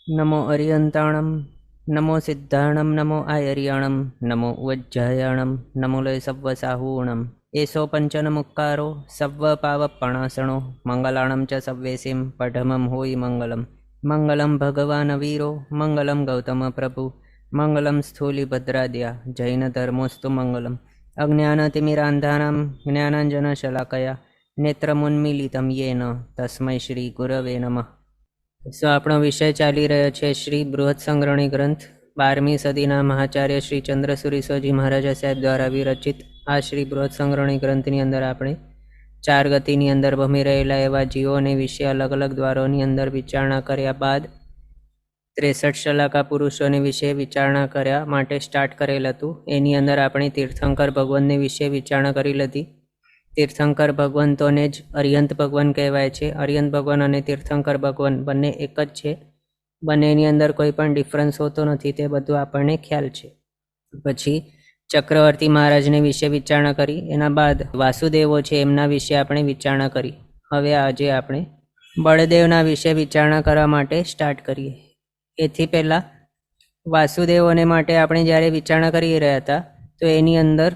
नमो अरियंताणं नमो सिद्धाणं नमो आयर्याणं नमो उज्जयाणं नमो लय सव्वसाहूणम् एषो पञ्चनमुक्कारो सव्वपावपणासणो मङ्गलाणं च सव्वेसिं पठमं होयि मङ्गलं मङ्गलं भगवान् वीरो मङ्गलं गौतमप्रभु मङ्गलं स्थूलिभद्राद्या जैनधर्मोऽस्तु मङ्गलम् अज्ञानतिमिरान्धानां ज्ञानाञ्जनशलाकया नेत्रमुन्मीलितं येन तस्मै श्रीगुरवे नमः। આપણો વિષય ચાલી રહ્યો છે શ્રી બૃહદ સંગ્રહણી ગ્રંથ 12મી સદીના મહાચાર્ય શ્રી ચંદ્રસુરી સ્વામી મહારાજા સાહેબ દ્વારા વિરચિત આ શ્રી બૃહદ સંગ્રહણી ગ્રંથની અંદર આપણે 4 ગતિની અંદર ભમી રહેલા એવા જીવોને વિશે અલગ અલગ દ્વારોની અંદર વિચારણા કર્યા બાદ 63 શલાકા પુરુષોને વિશે વિચારણા કર્યા માટે સ્ટાર્ટ કરેલ હતું। એની અંદર આપણે તીર્થંકર ભગવાનને વિશે વિચારણા કરી હતી। તીર્થંકર ભગવંતોને જ અરિયંત ભગવાન કહેવાય છે। અરિયંત ભગવાન અને તીર્થંકર ભગવાન બંને એક જ છે, બંનેની અંદર કોઈ પણ ડિફરન્સ હોતો નથી, તે બધું આપણને ખ્યાલ છે। પછી ચક્રવર્તી મહારાજને વિશે વિચારણા કરી, એના બાદ વાસુદેવો છે એમના વિશે આપણે વિચારણા કરી। હવે આજે આપણે બળદેવના વિશે વિચારણા કરવા માટે સ્ટાર્ટ કરીએ। એથી પહેલાં વાસુદેવોને માટે આપણે જ્યારે વિચારણા કરી રહ્યા હતા તો એની અંદર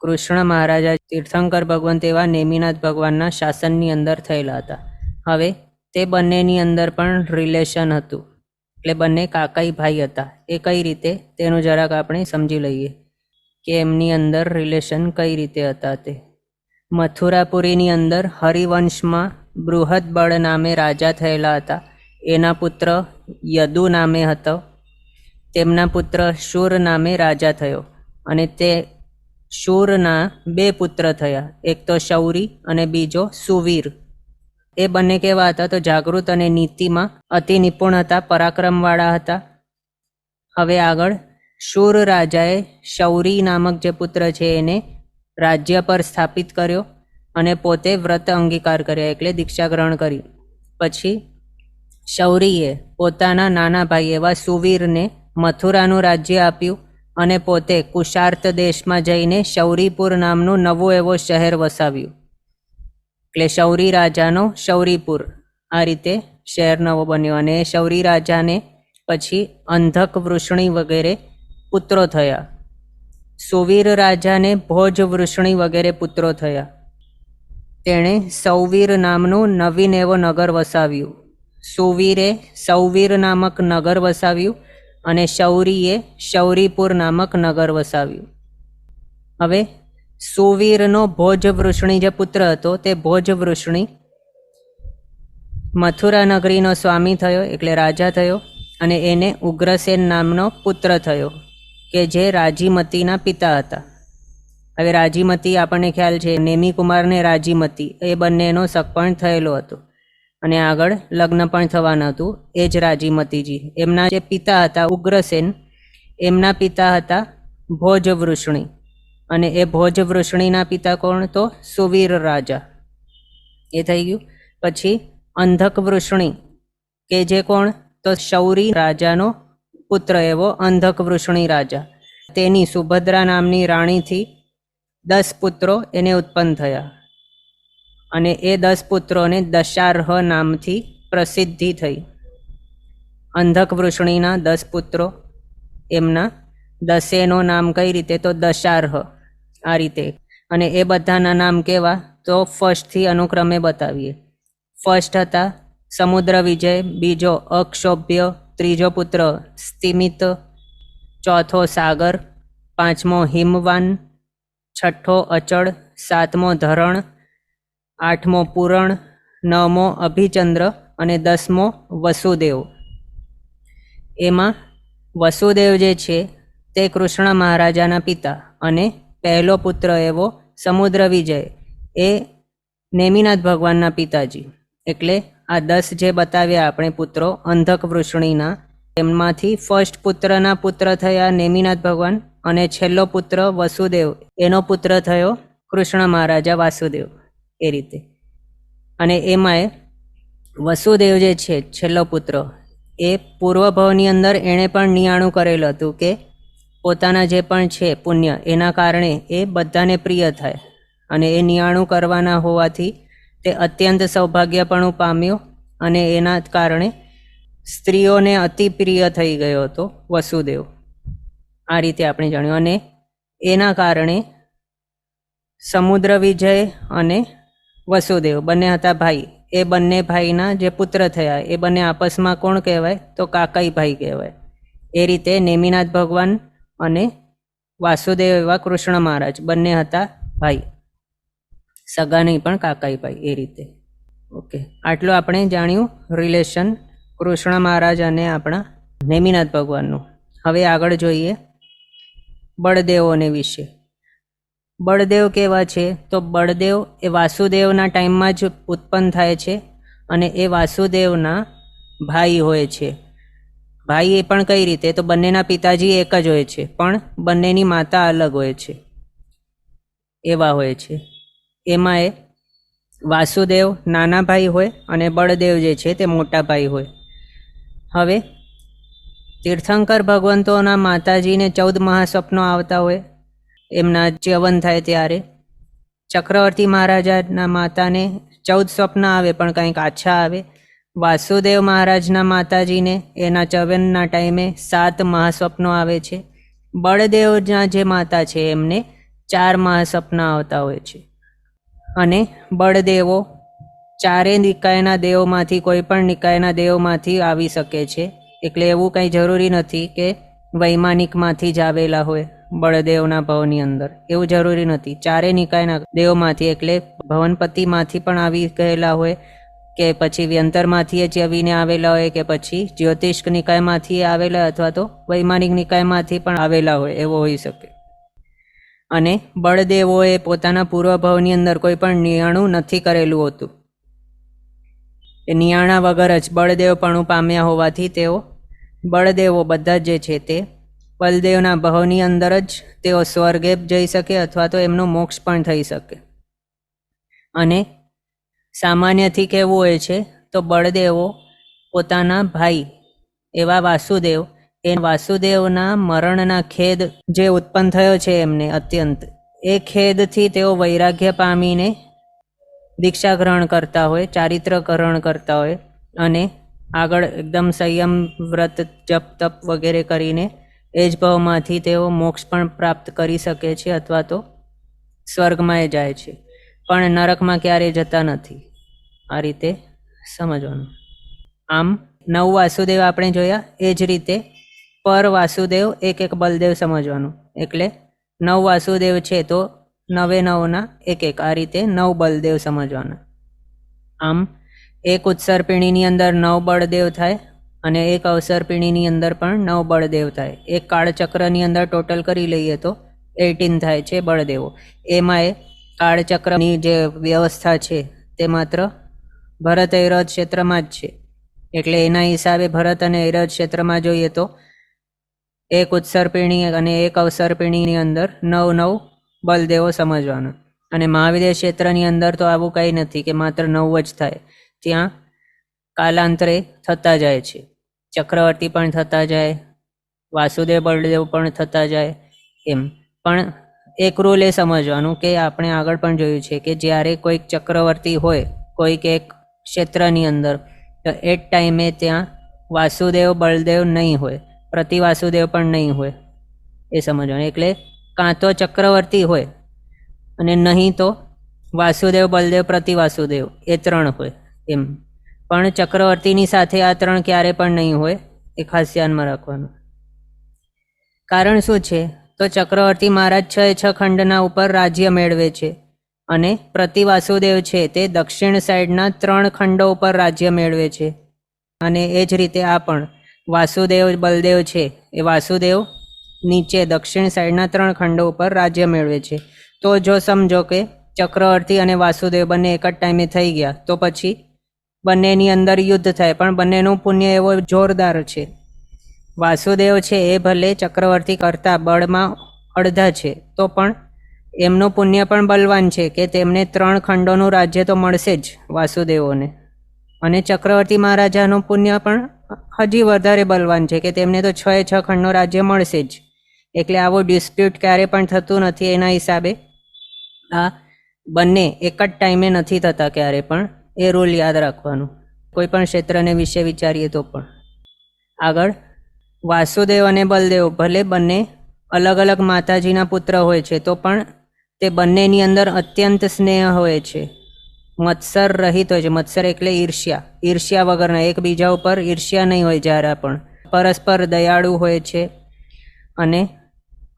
કૃષ્ણ મહારાજા તીર્થંકર ભગવંત એવા નેમિનાથ ભગવાનના શાસનની અંદર થયેલા હતા। હવે તે બંનેની અંદર પણ રિલેશન હતું, એટલે બંને કાકાઈ ભાઈ હતા। એ કઈ રીતે તેનું જરાક આપણે સમજી લઈએ કે એમની અંદર રિલેશન કઈ રીતે હતા। તે મથુરાપુરીની અંદર હરિવંશમાં બૃહદ બળ નામે રાજા થયેલા હતા। એના પુત્ર યદુ નામે હતો, તેમના પુત્ર શૂર નામે રાજા થયો, અને તે શૂરના 2 પુત્ર થયા, એક તો શૌરી અને બીજો સુવીર। એ બંને કેવા હતા તો જાગૃત અને નીતિમાં અતિ નિપુણ હતા, પરાક્રમવાળા હતા। હવે આગળ શૂર રાજાએ શૌરી નામક જે પુત્ર છે એને રાજ્ય પર સ્થાપિત કર્યો અને પોતે વ્રત અંગીકાર કર્યા, એટલે દીક્ષા ગ્રહણ કરી। પછી શૌરીએ પોતાના નાના ભાઈ એવા સુવીરને મથુરાનું રાજ્ય આપ્યું અને પોતે કુશાર્ત દેશમાં જઈને શૌરીપુર નામનું નવું એવો શહેર વસાવ્યું, એટલે શૌરી રાજાનો શૌરીપુર, આ રીતે શહેર નવો બન્યો। અને શૌરી રાજાને પછી અંધક વૃષણી વગેરે પુત્રો થયા, સુવીર રાજાને ભોજ વૃષણી વગેરે પુત્રો થયા। તેણે સૌવીર નામનું નવીન એવો નગર વસાવ્યું, સુવીરે સૌવીર નામક નગર વસાવ્યું અને શૌરીએ શૌરીપુર નામક નગર વસાવ્યું। હવે સુવીરનો ભોજ વૃષણી જે પુત્ર હતો તે ભોજ વૃષણી મથુરા નગરીનો સ્વામી થયો, એટલે રાજા થયો, અને એને ઉગ્રસેન નામનો પુત્ર થયો કે જે રાજીમતીના પિતા હતા। હવે રાજીમતી આપણને ખ્યાલ છે, નેમિકુમારને રાજીમતી એ બંનેનો સગપણ થયેલો હતો અને આગળ લગ્ન પણ થવાનું હતું। એ જ રાજીમતીજી, એમના જે પિતા હતા ઉગ્રસેન, એમના પિતા હતા ભોજ વૃષણી, અને એ ભોજ વૃષણીના પિતા કોણ તો સુવીર રાજા, એ થઈ ગયું। પછી અંધક વૃષણી કે જે કોણ તો શૌરી રાજાનો પુત્ર એવો અંધક વૃષણી રાજા, તેની સુભદ્રા નામની રાણીથી 10 પુત્રો એને ઉત્પન્ન થયા, અને એ 10 પુત્રોને દશાર્હ નામથી પ્રસિદ્ધિ થઈ। અંધક વૃષણીના 10 પુત્રો, એમના 10એનું નામ કઈ રીતે તો દશાર્હ, આ રીતે। અને એ બધાના નામ કેવા તો ફર્સ્ટથી અનુક્રમે બતાવીએ। ફર્સ્ટ હતા સમુદ્ર વિજય, બીજો અક્ષોભ્ય, ત્રીજો પુત્ર સ્થિમિત, ચોથો સાગર, પાંચમો હિમવાન, છઠ્ઠો અચળ, સાતમો ધરણ, આઠમો પૂરણ, નવમો અભિચંદ્ર અને 10મો વસુદેવ। એમાં વસુદેવ જે છે તે કૃષ્ણ મહારાજાના પિતા, અને પહેલો પુત્ર એવો સમુદ્ર વિજય એ નેમિનાથ ભગવાનના પિતાજી। એટલે આ 10 જે બતાવ્યા આપણે પુત્રો અંધક વૃષણીના, એમાંથી ફર્સ્ટ પુત્રના પુત્ર થયા નેમિનાથ ભગવાન, અને છેલ્લો પુત્ર વસુદેવ એનો પુત્ર થયો કૃષ્ણ મહારાજા વાસુદેવ, એ રીતે। અને એમાંય વસુદેવ જે છે છેલ્લો પુત્ર, એ પૂર્વભવની અંદર એણે પણ નિયાણું કરેલું હતું કે પોતાના જે પણ છે પુણ્ય એના કારણે એ બધાને પ્રિય થાય, અને એ નિયાણું કરવાના હોવાથી તે અત્યંત સૌભાગ્યપણું પામ્યો, અને એના કારણે સ્ત્રીઓને અતિ પ્રિય થઈ ગયો હતો વસુદેવ. આ રીતે આપણે જાણ્યું. અને એના કારણે સમુદ્ર વિજય અને વસુદેવ બંને હતા ભાઈ. એ બંને ભાઈના જે પુત્ર થયા એ બંને આપસમાં કોણ કહેવાય? તો કાકાઈ ભાઈ કહેવાય. એ રીતે નેમિનાથ ભગવાન અને વાસુદેવ એવા કૃષ્ણ મહારાજ બંને હતા ભાઈ, સગા નહીં પણ કાકાઈ ભાઈ. એ રીતે ઓકે, આટલું આપણે જાણ્યું રિલેશન કૃષ્ણ મહારાજ અને આપણા નેમિનાથ ભગવાનનું. હવે આગળ જોઈએ બળદેવોને વિશે. બળદેવ કેવા છે? તો બળદેવ એ વાસુદેવના ટાઈમમાં જ ઉત્પન્ન થાય છે અને એ વાસુદેવના ભાઈ હોય છે. ભાઈ એ પણ કઈ રીતે? તો બંનેના પિતાજી એક જ હોય છે પણ બંનેની માતા અલગ હોય છે, એવા હોય છે. એમાં એ વાસુદેવ નાના ભાઈ હોય અને બળદેવ જે છે તે મોટા ભાઈ હોય. હવે તીર્થંકર ભગવંતોના માતાજીને 14 મહાસ્વપ્નો આવતા હોય. એમના ચ્યવન થાય ત્યારે ચક્રવર્તી મહારાજાના માતાને 14 સ્વપ્ન આવે પણ કંઈક આછા આવે. વાસુદેવ મહારાજના માતાજીને એના ચ્યવનના ટાઈમે 7 મહાસ્વપ્નો આવે છે. બળદેવના જે માતા છે એમને 4 મહાસ્વપ્ન આવતા હોય છે. અને બળદેવો 4 નિકાયના દેવોમાંથી કોઈ પણ નિકાયના દેવોમાંથી આવી શકે છે. એટલે એવું કંઈ જરૂરી નથી કે વૈમાનિકમાંથી જ આવેલા હોય બળદેવના ભવની અંદર, એવું જરૂરી નથી. 4 નિકાયના દેવોમાંથી, એટલે ભવનપતિમાંથી પણ આવી ગયેલા હોય કે પછી વ્યંતરમાંથી ચ્યવીને આવેલા હોય કે પછી જ્યોતિષ નિકાયમાંથી આવેલા અથવા તો વૈમાનિક નિકાયમાંથી પણ આવેલા હોય, એવો હોઈ શકે. અને બળદેવોએ પોતાના પૂર્વભવની અંદર કોઈ પણ નિયાણું નથી કરેલું હોતું. એ નિયાણા વગર જ બળદેવપણું પામ્યા હોવાથી તેઓ બળદેવો બધા જે છે તે બલદેવના ભવની અંદર જ તેઓ સ્વર્ગે જઈ શકે અથવા તો એમનો મોક્ષ પણ થઈ શકે. અને સામાન્યથી કેવું હોય છે? તો બળદેવો પોતાના ભાઈ એવા વાસુદેવ, એ વાસુદેવના મરણના ખેદ જે ઉત્પન્ન થયો છે એમને અત્યંત, એ ખેદથી તેઓ વૈરાગ્ય પામીને દીક્ષા ગ્રહણ કરતા હોય, ચારિત્ર ગ્રહણ કરતા હોય અને આગળ એકદમ સંયમ, વ્રત, જપ, તપ વગેરે કરીને એ જ ભાવમાંથી તેઓ મોક્ષ પણ પ્રાપ્ત કરી શકે છે અથવા તો સ્વર્ગમાં જાય છે, પણ નરકમાં ક્યારેય જતા નથી. આ રીતે સમજવાનું. આમ 9 વાસુદેવ આપણે જોયા. એ જ રીતે પર વાસુદેવ એક બલદેવ સમજવાનું. એટલે 9 વાસુદેવ છે તો 9 એક આ રીતે 9 બલદેવ સમજવાના. આમ એક ઉત્સર્પિણીની અંદર 9 બળદેવ થાય અને એક અવસર્પિણીની અંદર પણ 9 બળદેવ થાય. એક કાળચક્રની અંદર ટોટલ કરી લઈએ તો 18 થાય છે બળદેવો. એમાં એ કાળચક્રની જે વ્યવસ્થા છે તે માત્ર ભરત ઐરવત ક્ષેત્રમાં જ છે. એટલે એના હિસાબે ભરત અને ઐરવત ક્ષેત્રમાં જોઈએ તો એક ઉત્સર્પિણી અને એક અવસર્પિણીની અંદર 9 બલદેવો સમજવાના. અને મહાવિદ્ય ક્ષેત્રની અંદર તો આવું કંઈ નથી કે માત્ર 9 જ થાય. ત્યાં કાલાંતરે થતા જાય છે. ચક્રવર્તી પણ થતા જાય, વાસુદેવ બળદેવ પણ થતા જાય એમ. પણ એક રૂલ એ સમજવાનું કે આપણે આગળ પણ જોયું છે કે જ્યારે કોઈક ચક્રવર્તી હોય કોઈક એક ક્ષેત્રની અંદર, તો એ જ ટાઈમે ત્યાં વાસુદેવ બળદેવ નહીં હોય, પ્રતિ વાસુદેવ પણ નહીં હોય, એ સમજવાનું. એટલે કાં તો ચક્રવર્તી હોય અને નહીં તો વાસુદેવ બળદેવ પ્રતિ વાસુદેવ, એ 3 હોય એમ. પણ ચક્રવર્તીની સાથે આ 3 ક્યારે પણ નહીં હોય, એ ખાસ ધ્યાનમાં રાખવાનું. કારણ શું છે? તો ચક્રવર્તી મહારાજ 6 ખંડના ઉપર રાજ્ય મેળવે છે અને પ્રતિ વાસુદેવ છે તે દક્ષિણ સાઈડના 3 ખંડો ઉપર રાજ્ય મેળવે છે. અને એ જ રીતે આ પણ વાસુદેવ બલદેવ છે એ વાસુદેવ નીચે દક્ષિણ સાઈડના 3 ખંડો ઉપર રાજ્ય મેળવે છે. તો જો સમજો કે ચક્રવર્તી અને વાસુદેવ બંને એક જ ટાઈમે થઈ ગયા તો પછી બંનેની અંદર યુદ્ધ થાય, પણ બંનેનું પુણ્ય એવો જોરદાર છે. વાસુદેવ છે એ ભલે ચક્રવર્તી કરતા બળમાં અડધા છે તો પણ એમનું પુણ્ય પણ બલવાન છે કે તેમને 3 ખંડોનું રાજ્ય તો મળશે જ વાસુદેવોને. અને ચક્રવર્તી મહારાજાનું પુણ્ય પણ હજી વધારે બલવાન છે કે તેમને તો 6 ખંડનું રાજ્ય મળશે જ. એટલે આવો ડિસ્પ્યુટ ક્યારે પણ થતું નથી. એના હિસાબે આ બંને એક જ ટાઈમે નથી થતા ક્યારે પણ, એ રૂલ યાદ રાખવાનું કોઈ પણ ક્ષેત્રને વિશે વિચારીએ તો પણ. આગળ વાસુદેવ અને બલદેવ ભલે બંને અલગ અલગ માતાજીના પુત્ર હોય છે, તો પણ તે બંનેની અંદર અત્યંત સ્નેહ હોય છે, મત્સર રહિત હોય છે. મત્સર એટલે ઈર્ષ્યા, ઈર્ષ્યા વગરના, એકબીજા ઉપર ઈર્ષ્યા નહીં હોય જરા પણ, પરસ્પર દયાળુ હોય છે અને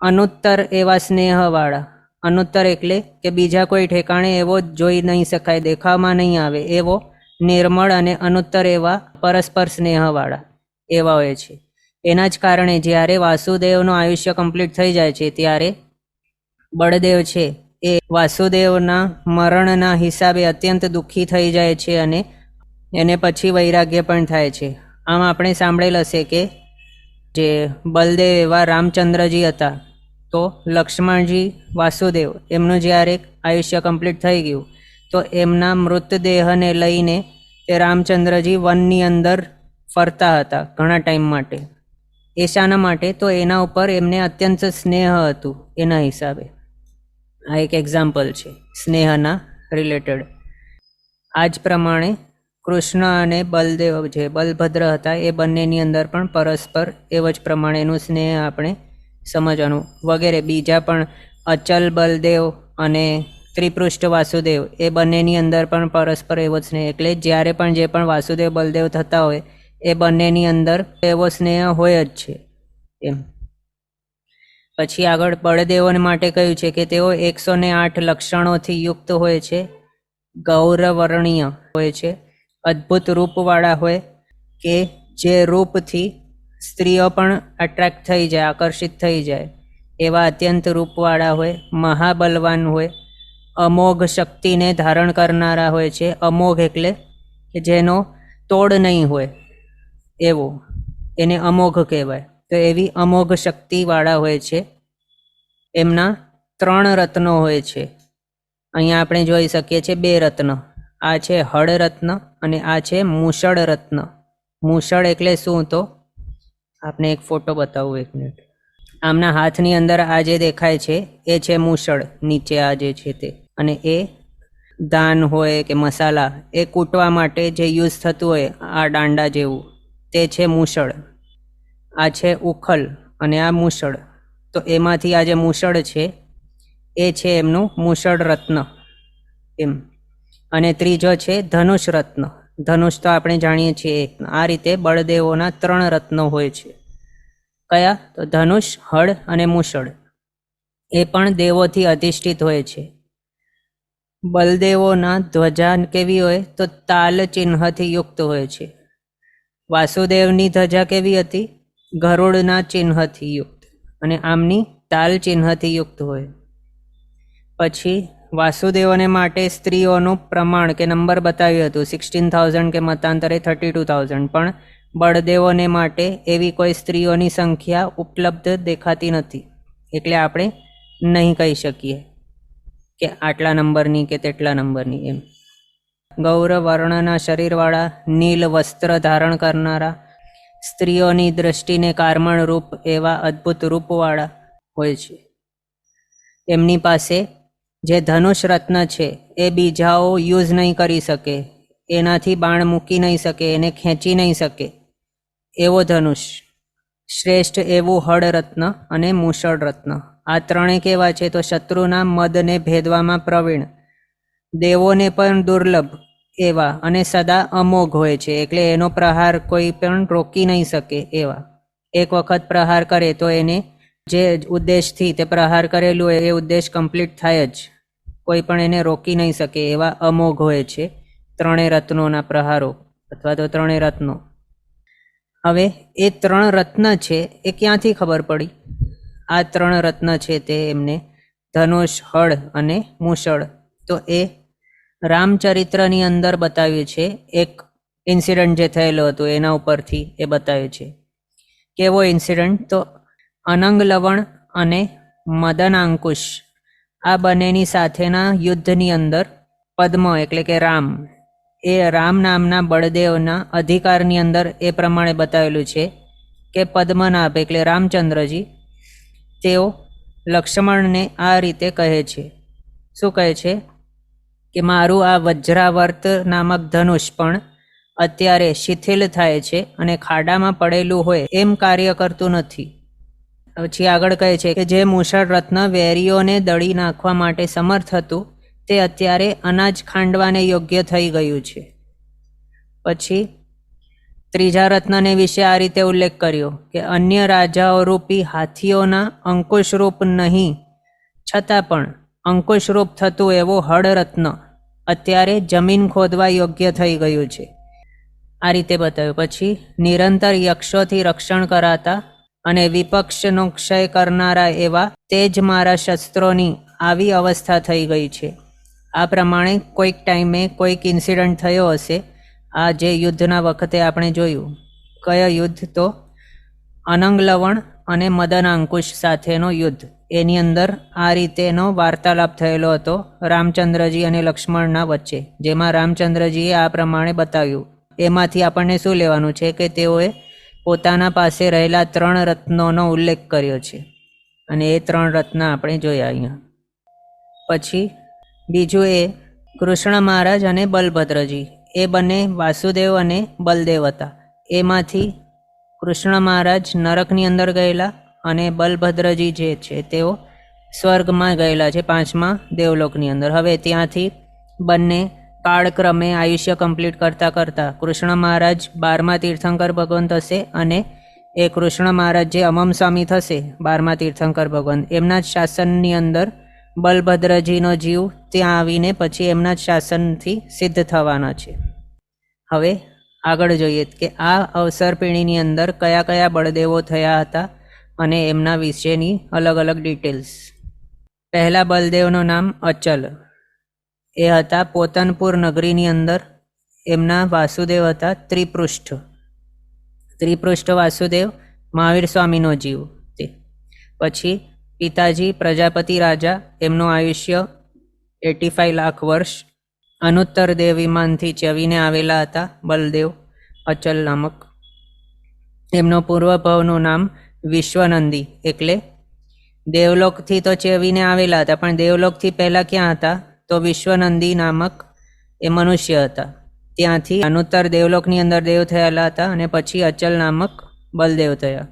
અનુત્તર એવા સ્નેહવાળા. અનુત્તર એટલે કે બીજા કોઈ ઠેકાણે એવો જોઈ નહીં શકાય, દેખાવમાં નહીં આવે એવો નિર્મળ અને અનુત્તર એવા પરસ્પર સ્નેહવાળા એવા હોય છે. એના જ કારણે જ્યારે વાસુદેવનું આયુષ્ય કમ્પ્લીટ થઈ જાય છે ત્યારે બળદેવ છે એ વાસુદેવના મરણના હિસાબે અત્યંત દુઃખી થઈ જાય છે અને એને પછી વૈરાગ્ય પણ થાય છે. આમ આપણે સાંભળેલ હશે કે જે બલદેવ એવા રામચંદ્રજી હતા, તો લક્ષ્મણજી વાસુદેવ એમનું જ્યારે આયુષ્ય કમ્પ્લીટ થઈ ગયું તો એમના મૃતદેહને લઈને તે રામચંદ્રજી વનની અંદર ફરતા હતા ઘણા ટાઈમ માટે. એ શાના માટે? તો એના ઉપર એમને અત્યંત સ્નેહ હતું એના હિસાબે. આ એક એક્ઝામ્પલ છે સ્નેહના રિલેટેડ. આ જ પ્રમાણે કૃષ્ણ અને બલદેવ જે બલભદ્ર હતા એ બંનેની અંદર પણ પરસ્પર એવો જ પ્રમાણેનું સ્નેહ આપણે સમજવાનું. વગેરે બીજા પણ અચલ બલદેવ અને ત્રિપૃષ્ઠ વાસુદેવ એ બંનેની અંદર પણ પરસ્પર એવો જ સ્નેહ. એટલે જ્યારે પણ જે પણ વાસુદેવ બલદેવ થતા હોય એ બંનેની અંદર એવો સ્નેહ હોય જ છે એમ. પછી આગળ બળદેવોને માટે કહ્યું છે કે તેઓ 108 લક્ષણોથી યુક્ત હોય છે, ગૌરવર્ણીય હોય છે, અદ્ભુત રૂપવાળા હોય કે જે રૂપથી સ્ત્રીઓ પણ અટ્રેક્ટ થઈ જાય, આકર્ષિત થઈ જાય એવા અત્યંત રૂપવાળા હોય, મહાબલવાન હોય, અમોઘ શક્તિને ધારણ કરનારા હોય છે. અમોઘ એટલે કે જેનો તોડ નહીં હોય એવો, એને અમોઘ કહેવાય. તો એવી અમોઘ શક્તિવાળા હોય છે. એમના 3 રત્નો હોય છે. અહીંયા આપણે જોઈ શકીએ છીએ 2 રત્ન. આ છે હળ રત્ન અને આ છે મૂષળ રત્ન. મૂષળ એટલે શું? તો આપને એક ફોટો બતાવું, 1 મિનિટ. આમના હાથની અંદર આ જે દેખાય છે એ છે મૂષળ, નીચે આ જે છે તે. અને એ ધાન હોય કે મસાલા એ કૂટવા માટે જે યુઝ થતું હોય આ દાંડા જેવું, તે છે મૂષળ. આ છે ઉખલ અને આ મૂષળ. તો એમાંથી આ જે મૂષળ છે એ છે એમનું મૂષળ રત્ન એમ. અને ત્રીજો છે ધનુષ રત્ન. ધનુષ તો આપણે જાણીએ છીએ. આ રીતે બળદેવોના 3 રત્નો હોય છે. કયા? તો ધનુષ, હળ અને મૂષળ. એ પણ દેવોથી અધિષ્ઠિત હોય છે. બલદેવોના ધ્વજા કેવી હોય? તો તાલ ચિહ્નથી યુક્ત હોય છે. વાસુદેવની ધજા કેવી હતી? ગરુડના ચિહ્નથી યુક્ત. અને આમની તાલ ચિહ્નથી યુક્ત હોય. પછી વાસુદેવોને માટે સ્ત્રીઓનું પ્રમાણ કે નંબર બતાવ્યું હતું 16,000 કે મતાંતરે 32,000. પણ બળદેવોને માટે એવી કોઈ સ્ત્રીઓની સંખ્યા ઉપલબ્ધ દેખાતી નથી. એટલે આપણે નહીં કહી શકીએ કે આટલા નંબરની કે તેટલા નંબરની એમ. ગૌરવર્ણના શરીરવાળા, નીલ વસ્ત્ર ધારણ કરનારા, સ્ત્રીઓની દ્રષ્ટિને કાર્મણ રૂપ એવા અદ્ભુત રૂપવાળા હોય છે. એમની પાસે જે ધનુષ રત્ન છે એ બીજાઓ યુઝ નહીં કરી શકે, એનાથી બાણ મૂકી નહીં શકે, એને ખેંચી નહીં શકે એવો ધનુષ. શ્રેષ્ઠ એવું હળ રત્ન અને મૂષળ રત્ન. આ 3 કેવા છે? તો શત્રુના મદને ભેદવામાં પ્રવીણ, દેવોને પણ દુર્લભ એવા અને સદા અમોઘ હોય છે. એટલે એનો પ્રહાર કોઈ પણ રોકી નહીં શકે એવા. એક વખત પ્રહાર કરે તો એને જે ઉદ્દેશથી તે પ્રહાર કરેલું હોય એ ઉદ્દેશ કમ્પ્લીટ થાય જ, કોઈ પણ એને રોકી નહીં શકે એવા અમોઘ હોય છે 3 રત્નોના પ્રહારો અથવા તો 3 રત્નો. હવે એ 3 રત્ન છે એ ક્યાંથી ખબર પડી? આ 3 રત્ન છે તે એમને ધનુષ, હળ અને મૂષળ. તો એ રામચરિત્રની અંદર બતાવ્યું છે. એક ઇન્સિડન્ટ જે થયેલો હતો એના ઉપરથી એ બતાવ્યું છે. કેવો ઇન્સિડન્ટ? તો અનંગ લવણ અને મદનાંકુશ આ બંનેની સાથેના યુદ્ધની અંદર પદ્મ એટલે કે રામ, એ રામ નામના બળદેવના અધિકારની અંદર એ પ્રમાણે બતાવેલું છે કે પદ્મનાભ એટલે રામચંદ્રજી તેઓ લક્ષ્મણને આ રીતે કહે છે. શું કહે છે? કે મારું આ વજ્રાવર્ત નામક ધનુષ પણ અત્યારે શિથિલ થાય છે અને ખાડામાં પડેલું હોય એમ કાર્ય કરતું નથી. પછી આગળ કહે છે કે જે મુષળ રત્ન વેરીઓને દળી નાખવા માટે સમર્થ હતું તે અત્યારે અનાજ ખાંડવાને યોગ્ય થઈ ગયું છે. પછી ત્રીજા રત્નને વિશે આ રીતે ઉલ્લેખ કર્યો કે અન્ય રાજાઓ રૂપી હાથીઓના અંકુશરૂપ નહીં છતાં પણ અંકુશરૂપ થતું એવો હળ રત્ન અત્યારે જમીન ખોદવા યોગ્ય થઈ ગયું છે. આ રીતે બતાવ્યું. પછી નિરંતર યક્ષોથી રક્ષણ કરાતા અને વિપક્ષનો ક્ષય કરનારા એવા તે જ મારા શસ્ત્રોની આવી અવસ્થા થઈ ગઈ છે. આ પ્રમાણે કોઈક ટાઈમે કોઈક ઇન્સિડન્ટ થયો હશે. આ જે યુદ્ધના વખતે આપણે જોયું. કયો યુદ્ધ? તો અનંગ લવણ અને મદન અંકુશ સાથેનો યુદ્ધ. એની અંદર આ રીતેનો વાર્તાલાપ થયેલો હતો રામચંદ્રજી અને લક્ષ્મણના વચ્ચે, જેમાં રામચંદ્રજીએ આ પ્રમાણે બતાવ્યું. એમાંથી આપણને શું લેવાનું છે કે તેઓએ પોતાના પાસે રહેલા 3 રત્નોનો ઉલ્લેખ કર્યો છે અને એ 3 રત્ન આપણે જોયા અહીંયા. પછી બીજું એ કૃષ્ણ મહારાજ અને બલભદ્રજી, એ બંને વાસુદેવ અને બલદેવ હતા. એમાંથી કૃષ્ણ મહારાજ નરકની અંદર ગયેલા અને બલભદ્રજી જે છે તેઓ સ્વર્ગમાં ગયેલા છે 5મા દેવલોકની અંદર. હવે ત્યાંથી બંને કાળક્રમે આયુષ્ય કમ્પ્લીટ કરતાં કરતાં કૃષ્ણ મહારાજ 12મા તીર્થંકર ભગવાન થશે અને એ કૃષ્ણ મહારાજ જે અમમ સ્વામી થશે 12મા તીર્થંકર ભગવાન, એમના જ શાસનની અંદર બલભદ્રજીનો જીવ ત્યાં આવીને પછી એમના જ શાસનથી સિદ્ધ થવાના છે. હવે આગળ જોઈએ કે આ અવસરપીણીની અંદર કયા કયા બળદેવો થયા હતા અને એમના વિશેની અલગ અલગ ડિટેલ્સ. પહેલા બલદેવનું નામ અચલ. એ હતા પોતનપુર નગરીની અંદર. એમના વાસુદેવ હતા ત્રિપૃષ્ઠ. ત્રિપૃષ્ઠ વાસુદેવ મહાવીર સ્વામીનો જીવ તે. પછી પિતાજી પ્રજાપતિ રાજા, એમનું આયુષ્ય 85 લાખ વર્ષ. અનુત્તર દેવ વિમાનથી ચવીને આવેલા હતા બલદેવ અચલ નામક. એમનો પૂર્વભવનું નામ વિશ્વનંદી, એટલે દેવલોકથી તો ચવીને આવેલા હતા પણ દેવલોકથી પહેલાં ક્યાં હતા? તો વિશ્વનંદી નામક એ મનુષ્ય હતા. ત્યાંથી અનુત્તર દેવલોકની અંદર દેવ થયેલા હતા અને પછી અચલ નામક બલદેવ થયા.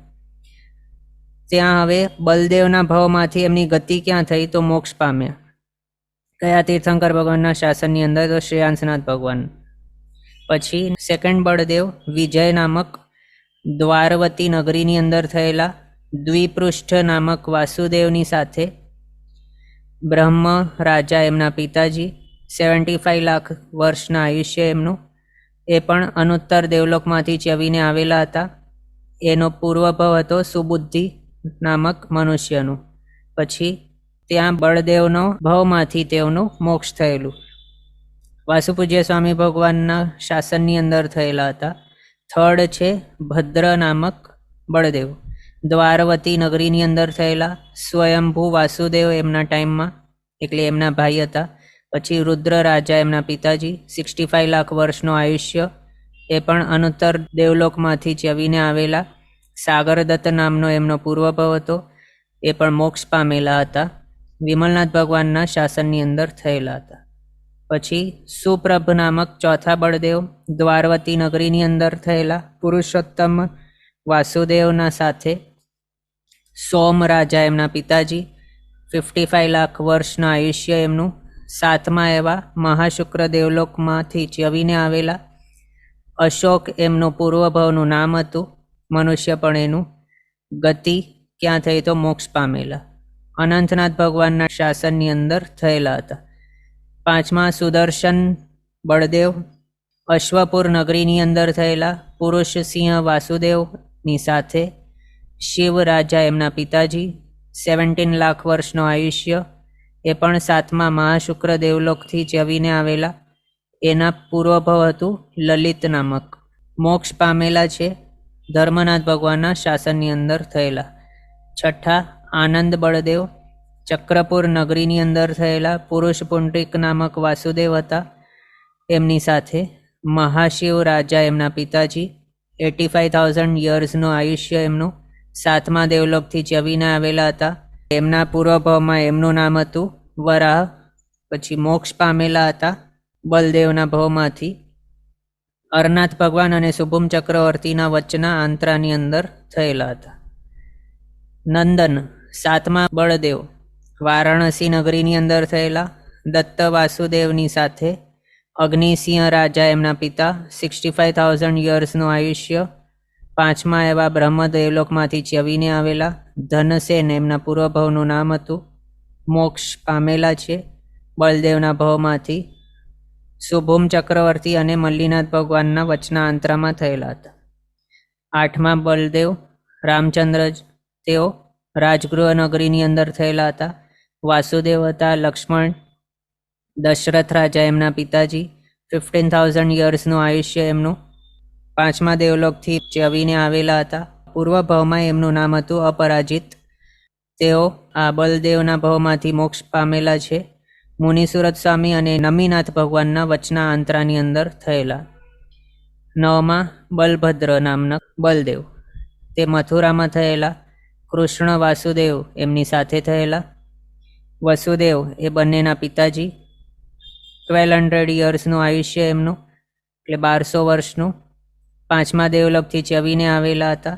ત્યાં હવે બલદેવના ભાવમાંથી એમની ગતિ ક્યાં થઈ? તો મોક્ષ પામ્યા. કયા તીર્થંકર ભગવાનના શાસનની અંદર? તો શ્રેયાંસનાથ ભગવાન. પછી સેકન્ડ બળદેવ વિજય નામક દ્વારવતી નગરીની અંદર થયેલા. દ્વિપૃષ્ઠ નામક વાસુદેવની સાથે બ્રહ્મ રાજા એમના પિતાજી, 75 લાખ વર્ષના આયુષ્ય એમનું. એ પણ અનુત્તર દેવલોકમાંથી ચવીને આવેલા હતા. એનો પૂર્વભવ હતો સુબુદ્ધિ નામક મનુષ્યનું. પછી ત્યાં બળદેવનો ભવમાંથી તેઓનું મોક્ષ થયેલું. વાસુપૂજ્ય સ્વામી ભગવાનના શાસનની અંદર થયેલા હતા. થર્ડ છે ભદ્ર નામક બળદેવ, દ્વારવતી નગરીની અંદર થયેલા. સ્વયંભૂ વાસુદેવ એમના ટાઈમમાં, એટલે એમના ભાઈ હતા. પછી રુદ્ર રાજા એમના પિતાજી, 65 લાખ વર્ષનો આયુષ્ય. એ પણ અનુત્તર દેવલોકમાંથી ચવીને આવેલા. સાગરદત્ત નામનો એમનો પૂર્વભવ હતો. એ પણ મોક્ષ પામેલા હતા. વિમલનાથ ભગવાનના શાસનની અંદર થયેલા હતા. પછી સુપ્રભ નામક ચોથા બળદેવ, દ્વારવતી નગરીની અંદર થયેલા. પુરુષોત્તમ વાસુદેવના સાથે સોમ રાજા એમના પિતાજી, 55 લાખ વર્ષના આયુષ્ય એમનું. 7મા એવા મહાશુક્ર દેવલોકમાંથી ચવીને આવેલા. અશોક એમનું પૂર્વભવનું નામ હતું. મનુષ્ય પણ એનું ગતિ ક્યાં થઈ? તો મોક્ષ પામેલા. અનંતનાથ ભગવાનના શાસનની અંદર થયેલા હતા. 5મા સુદર્શન બળદેવ, અશ્વપુર નગરીની અંદર થયેલા. પુરુષ સિંહ વાસુદેવની સાથે શિવ રાજા એમના પિતાજી, 17 લાખ વર્ષનો આયુષ્ય. એ પણ 7મા મહાશુક્ર દેવલોકથી ચવીને આવેલા. એના પૂર્વભવ હતું લલિત નામક. મોક્ષ પામેલા છે. ધર્મનાથ ભગવાનના શાસનની અંદર થયેલા. છઠ્ઠા આનંદ બળદેવ, ચક્રપુર નગરીની અંદર થયેલા. પુરુષ પુંડરીક નામક વાસુદેવ હતા. એમની સાથે મહાશિવ રાજા એમના પિતાજી, 85,000 યર્સનું આયુષ્ય એમનું. 7મા દેવલોકથી ચવીને આવેલા હતા. એમના પૂર્વભવમાં એમનું નામ હતું વરાહ. પછી મોક્ષ પામેલા હતા બલદેવના ભવમાંથી. અરનાથ ભગવાન અને શુભમ ચક્રવર્તીના વચના આંતરાની અંદર થયેલા હતા. નંદન 7મા બળદેવ વારાણસી નગરીની અંદર થયેલા. દત્ત વાસુદેવની સાથે અગ્નિસિંહ રાજા એમના પિતા, 65,000 યર્સનું આયુષ્ય. 5મા એવા બ્રહ્મદેવલોકમાંથી ચ્યવીને આવેલા. ધનસેન એમના પૂર્વભવનું નામ હતું. મોક્ષ પામેલા છે બળદેવના ભવમાંથી. શુભમ ચક્રવર્તી અને મલ્લીનાથ ભગવાનના વચના આંતરામાં થયેલા હતા. 8મા બળદેવ રામચંદ્ર, તેઓ રાજગૃહ નગરીની અંદર થયેલા હતા. વાસુદેવ હતા લક્ષ્મણ, દશરથ રાજા એમના પિતાજી, 15,000 યર્સનું આયુષ્ય એમનું. 5મા દેવલોકથી ચ્યવીને આવેલા હતા. પૂર્વ ભવમાં એમનું નામ હતું અપરાજિત. તેઓ આ બલદેવના ભવમાંથી મોક્ષ પામેલા છે. મુનિસુરત સ્વામી અને નમીનાથ ભગવાનના વચના આંતરાની અંદર થયેલા. 9મા બલભદ્ર નામના બલદેવ, તે મથુરામાં થયેલા. કૃષ્ણ વાસુદેવ એમની સાથે થયેલા. વસુદેવ એ બંનેના પિતાજી, 1200 યર્સનું આયુષ્ય એમનું, એટલે 1200 વર્ષનું. 5મા દેવલોકથી ચ્યવીને આવેલા હતા.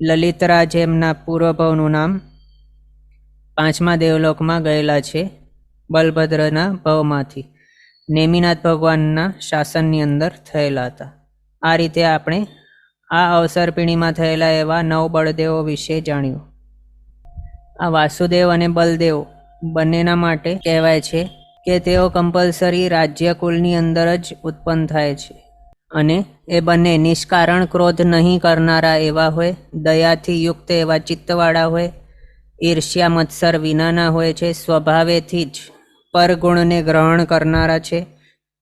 લલિતરાજ એમના પૂર્વભવનું નામ. 5મા દેવલોકમાં ગયેલા છે બલભદ્રના ભવમાંથી. નેમિનાથ ભગવાનના શાસનની અંદર થયેલા હતા. આ રીતે આપણે આ અવસરપીણીમાં થયેલા એવા 9 બળદેવો વિશે જાણ્યું. આ વાસુદેવ અને બલદેવ બંનેના માટે કહેવાય છે કે તેઓ કમ્પલસરી રાજ્યકુલની અંદર જ ઉત્પન્ન થાય છે અને એ બંને નિષ્કારણ ક્રોધ નહીં કરનારા એવા હોય, દયાથી યુક્ત એવા ચિત્તવાળા હોય, ઈર્ષ્યા મત્સર વિનાના હોય છે, સ્વભાવેથી જ પરગુણને ગ્રહણ કરનારા છે,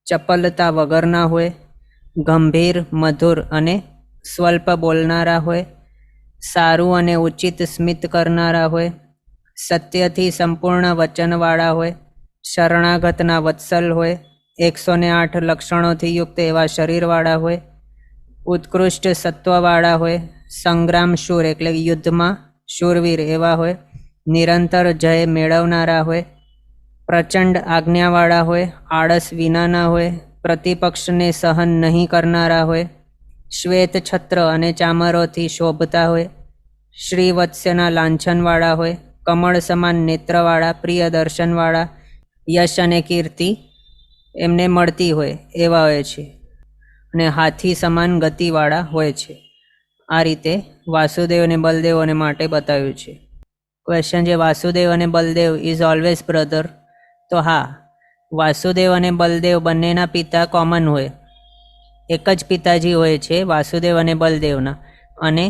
ચપલતા વગરના હોય, ગંભીર મધુર અને સ્વલ્પ બોલનારા હોય, સારું અને ઉચિત સ્મિત કરનારા હોય, સત્યથી સંપૂર્ણ વચનવાળા હોય, શરણાગતના વત્સલ હોય, 108 લક્ષણોથી યુક્ત એવા શરીરવાળા હોય, ઉત્કૃષ્ટ સત્વવાળા હોય, સંગ્રામ શૂર એટલે યુદ્ધમાં શૂરવીર એવા હોય, નિરંતર જય મેળવનારા હોય, પ્રચંડ આજ્ઞાવાળા હોય, આળસ વિનાના હોય, પ્રતિપક્ષને સહન નહીં કરનારા હોય, શ્વેત છત્ર અને ચામરોથી શોભતા હોય, શ્રીવત્સ્યના લાંછનવાળા હોય, કમળ સમાન નેત્રવાળા, પ્રિય દર્શનવાળા, યશ અને કીર્તિ એમને મળતી હોય એવા હોય છે અને હાથી સમાન ગતિવાળા હોય છે. આ રીતે વાસુદેવ અને બલદેવોને માટે બતાવ્યું છે. ક્વેશ્ચન છે, વાસુદેવ અને બલદેવ ઇઝ ઓલવેઝ બ્રધર? તો હા, વાસુદેવ અને બલદેવ બંનેના પિતા કોમન હોય, એક જ પિતાજી હોય છે વાસુદેવ અને બલદેવના. અને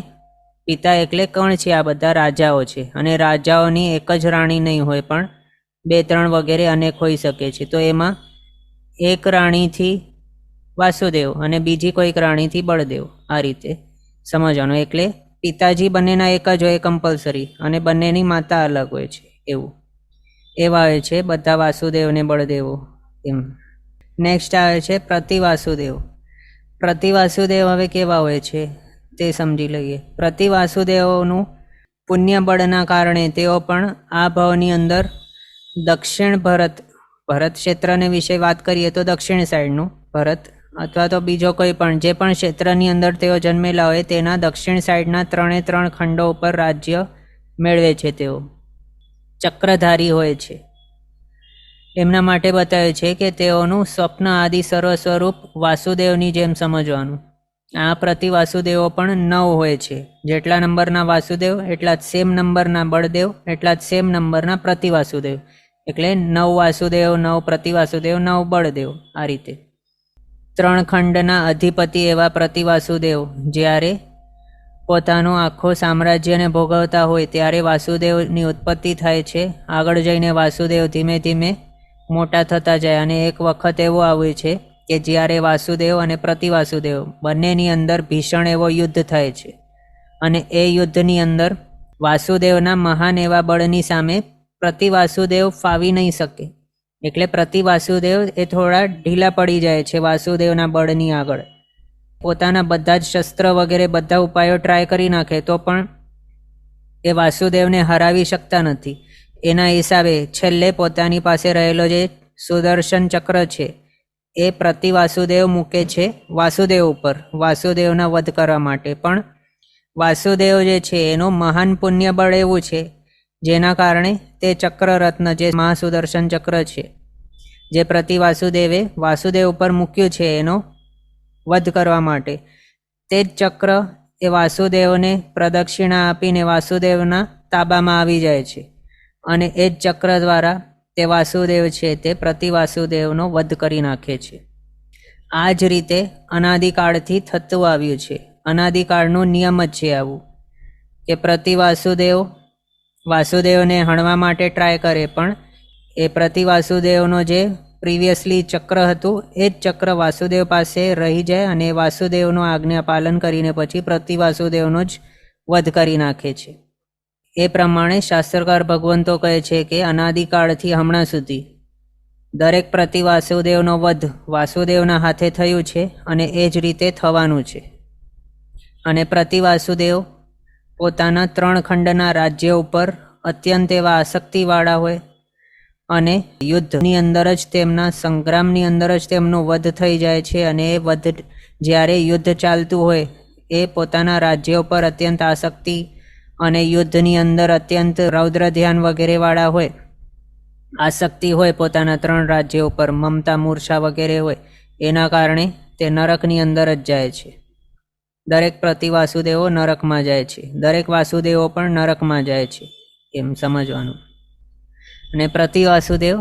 પિતા એટલે કોણ છે? આ બધા રાજાઓ છે અને રાજાઓની એક જ રાણી નહીં હોય પણ 2-3 વગેરે અનેક હોઈ શકે છે. તો એમાં એક રાણીથી વાસુદેવ અને બીજી કોઈક રાણીથી બળદેવ, આ રીતે સમજવાનું. એટલે પિતાજી બંનેના એક જ હોય કમ્પલસરી અને બંનેની માતા અલગ હોય છે, એવું એવા હોય છે બધા વાસુદેવ અને બળદેવો એમ. નેક્સ્ટ આવે છે પ્રતિવાસુદેવ. પ્રતિવાસુદેવ હવે કેવા હોય છે તે સમજી લઈએ. પ્રતિવાસુદેવોનું પુણ્ય બળના કારણે તેઓ પણ આ ભાવની અંદર દક્ષિણ ભરત ક્ષેત્રને વિશે વાત કરીએ તો દક્ષિણ સાઈડનું ભરત અથવા તો બીજો કોઈ પણ જે પણ ક્ષેત્રની અંદર તેઓ જન્મેલા હોય તેના દક્ષિણ સાઈડના 3 ખંડો ઉપર રાજ્ય મેળવે છે. તેઓ ચક્રધારી હોય છે. એમના માટે બતાવે છે કે તેઓનું સ્વપ્ન આદિ સર્વ સ્વરૂપ વાસુદેવની જેમ સમજવાનું. આ પ્રતિવાસુદેવો પણ 9 હોય છે. જેટલા નંબરના વાસુદેવ એટલા જ સેમ નંબરના બળદેવ એટલા જ સેમ નંબરના પ્રતિવાસુદેવ. એટલે 9 વાસુદેવ, 9 પ્રતિવાસુદેવ, 9 બળદેવ. આ રીતે 3 ખંડના અધિપતિ એવા પ્રતિવાસુદેવ જ્યારે પોતાનું આખું સામ્રાજ્યને ભોગવતા હોય ત્યારે વાસુદેવની ઉત્પત્તિ થાય છે. આગળ જઈને વાસુદેવ ધીમે ધીમે મોટા થતા જાય અને એક વખત એવો આવે છે કે જ્યારે વાસુદેવ અને પ્રતિવાસુદેવ બંનેની અંદર ભીષણ એવો યુદ્ધ થાય છે અને એ યુદ્ધની અંદર વાસુદેવના મહાન એવા બળની સામે પ્રતિવાસુદેવ ફાવી નહીં શકે. એટલે પ્રતિવાસુદેવ એ થોડા ઢીલા પડી જાય છે વાસુદેવના બળની આગળ. પોતાના બધા જ શસ્ત્ર વગેરે બધા ઉપાયો ટ્રાય કરી નાખે તો પણ એ વાસુદેવને હરાવી શકતા નથી. એના હિસાબે છેલ્લે પોતાની પાસે રહેલો જે સુદર્શન ચક્ર છે એ પ્રતિ વાસુદેવ મૂકે છે વાસુદેવ ઉપર, વાસુદેવના વધ કરવા માટે. પણ વાસુદેવ જે છે એનું મહાન પુણ્ય બળ એવું છે જેના કારણે તે ચક્રરત્ન જે મહાસુદર્શન ચક્ર છે જે પ્રતિ વાસુદેવે વાસુદેવ ઉપર મૂક્યું છે એનો વધ કરવા માટે, તે જ ચક્ર એ વાસુદેવને પ્રદક્ષિણા આપીને વાસુદેવના તાબામાં આવી જાય છે અને એ જ ચક્ર દ્વારા તે વાસુદેવ છે તે પ્રતિ વાસુદેવનો વધ કરી નાખે છે. આ જ રીતે અનાદિકાળથી થતું આવ્યું છે. અનાદિકાળનું નિયમ જ છે આવું કે પ્રતિ વાસુદેવ વાસુદેવને હણવા માટે ટ્રાય કરે, પણ એ પ્રતિ વાસુદેવનો જે પ્રિવિયસલી ચક્ર હતું એ જ ચક્ર વાસુદેવ પાસે રહી જાય અને વાસુદેવનો આજ્ઞા પાલન કરીને પછી પ્રતિ વાસુદેવનો જ વધ કરી નાખે છે. એ પ્રમાણે શાસ્ત્રકાર ભગવંતો કહે છે કે અનાદિકાળથી હમણાં સુધી દરેક પ્રતિ વાસુદેવનો વધ વાસુદેવના હાથે થયું છે અને એ જ રીતે થવાનું છે. અને પ્રતિ વાસુદેવ પોતાના 3 ખંડના રાજ્ય ઉપર અત્યંત એવા આસક્તિવાળા હોય અને યુદ્ધની અંદર જ તેમના સંગ્રામની અંદર જ તેમનો વધ થઈ જાય છે. અને એ વધ જ્યારે યુદ્ધ ચાલતું હોય એ પોતાના રાજ્ય ઉપર અત્યંત આસક્તિ અને યુદ્ધની અંદર અત્યંત રૌદ્ર ધ્યાન વગેરેવાળા હોય, આસક્તિ હોય પોતાના 3 રાજ્યો ઉપર, મમતા મૂર્છા વગેરે હોય, એના કારણે તે નરકની અંદર જ જાય છે. દરેક પ્રતિ વાસુદેવો નરકમાં જાય છે, દરેક વાસુદેવો પણ નરકમાં જાય છે, એમ સમજવાનું. અને પ્રતિ વાસુદેવ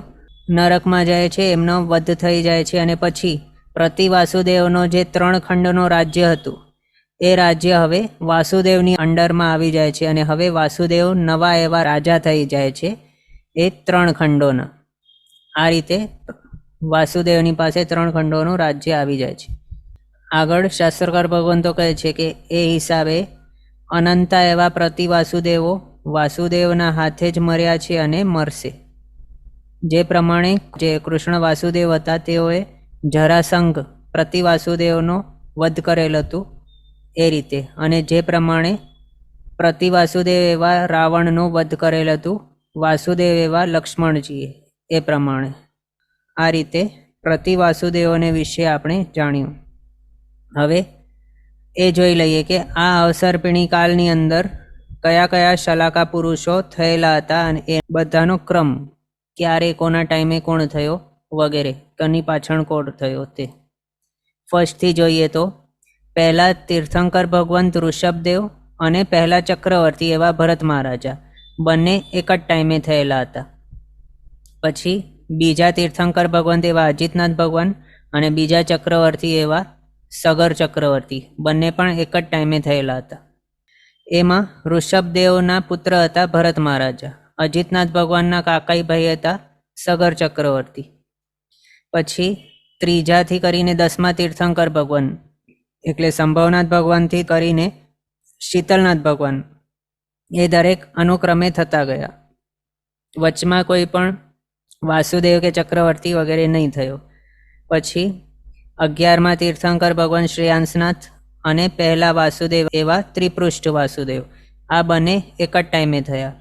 નરકમાં જાય છે, એમનો વધ થઈ જાય છે અને પછી પ્રતિ વાસુદેવનો જે 3 ખંડનો રાજ્ય હતું એ રાજ્ય હવે વાસુદેવની અંડરમાં આવી જાય છે અને હવે વાસુદેવ નવા એવા રાજા થઈ જાય છે એ 3 ખંડોના. આ રીતે વાસુદેવની પાસે 3 ખંડોનું રાજ્ય આવી જાય છે. આગળ શાસ્ત્રકાર ભગવંતો કહે છે કે એ હિસાબે અનંતા એવા પ્રતિ વાસુદેવો વાસુદેવના હાથે જ મર્યા છે અને મરશે. જે પ્રમાણે જે કૃષ્ણ વાસુદેવ હતા તેઓએ જરાસંઘ પ્રતિ વાસુદેવનો વધ કરેલ હતું એ રીતે, અને જે પ્રમાણે પ્રતિ વાસુદેવ એવા રાવણનો વધ કરેલ હતું વાસુદેવ એવા લક્ષ્મણજીએ, એ પ્રમાણે આ રીતે પ્રતિ વાસુદેવોને વિશે આપણે જાણ્યું. હવે એ જોઈ લઈએ કે આ અવસર્પિણી કાળની અંદર કયા કયા શલાકા પુરુષો થયેલા હતા અને એ બધાનો ક્રમ, ક્યારે કોના ટાઈમે કોણ થયો વગેરે, કોની પાછળ કોણ થયો તે. ફર્સ્ટથી જોઈએ તો પહેલા તીર્થંકર ભગવંત ઋષભદેવ અને પહેલા ચક્રવર્તી એવા ભરત મહારાજા બંને એક જ ટાઈમે થયેલા હતા. પછી બીજા તીર્થંકર ભગવંત એવા અજીતનાથ ભગવાન અને બીજા ચક્રવર્તી એવા સગર ચક્રવર્તી બંને પણ એક જ ટાઈમે થયેલા હતા. એમાં ઋષભદેવના પુત્ર હતા ભરત મહારાજા, અજીતનાથ ભગવાનના કાકાઈ ભાઈ હતા સગર ચક્રવર્તી. પછી ત્રીજાથી કરીને 10મા તીર્થંકર ભગવાન એટલે સંભવનાથ ભગવાનથી કરીને શીતલનાથ ભગવાન, એ દરેક અનુક્રમે થતા ગયા. વચમાં કોઈ પણ વાસુદેવ કે ચક્રવર્તી વગેરે નહીં થયો. પછી 11મા તીર્થંકર ભગવાન શ્રેયાંસનાથ અને પહેલા વાસુદેવ એવા ત્રિપૃષ્ઠ વાસુદેવ, આ બંને એક જ ટાઈમે થયા.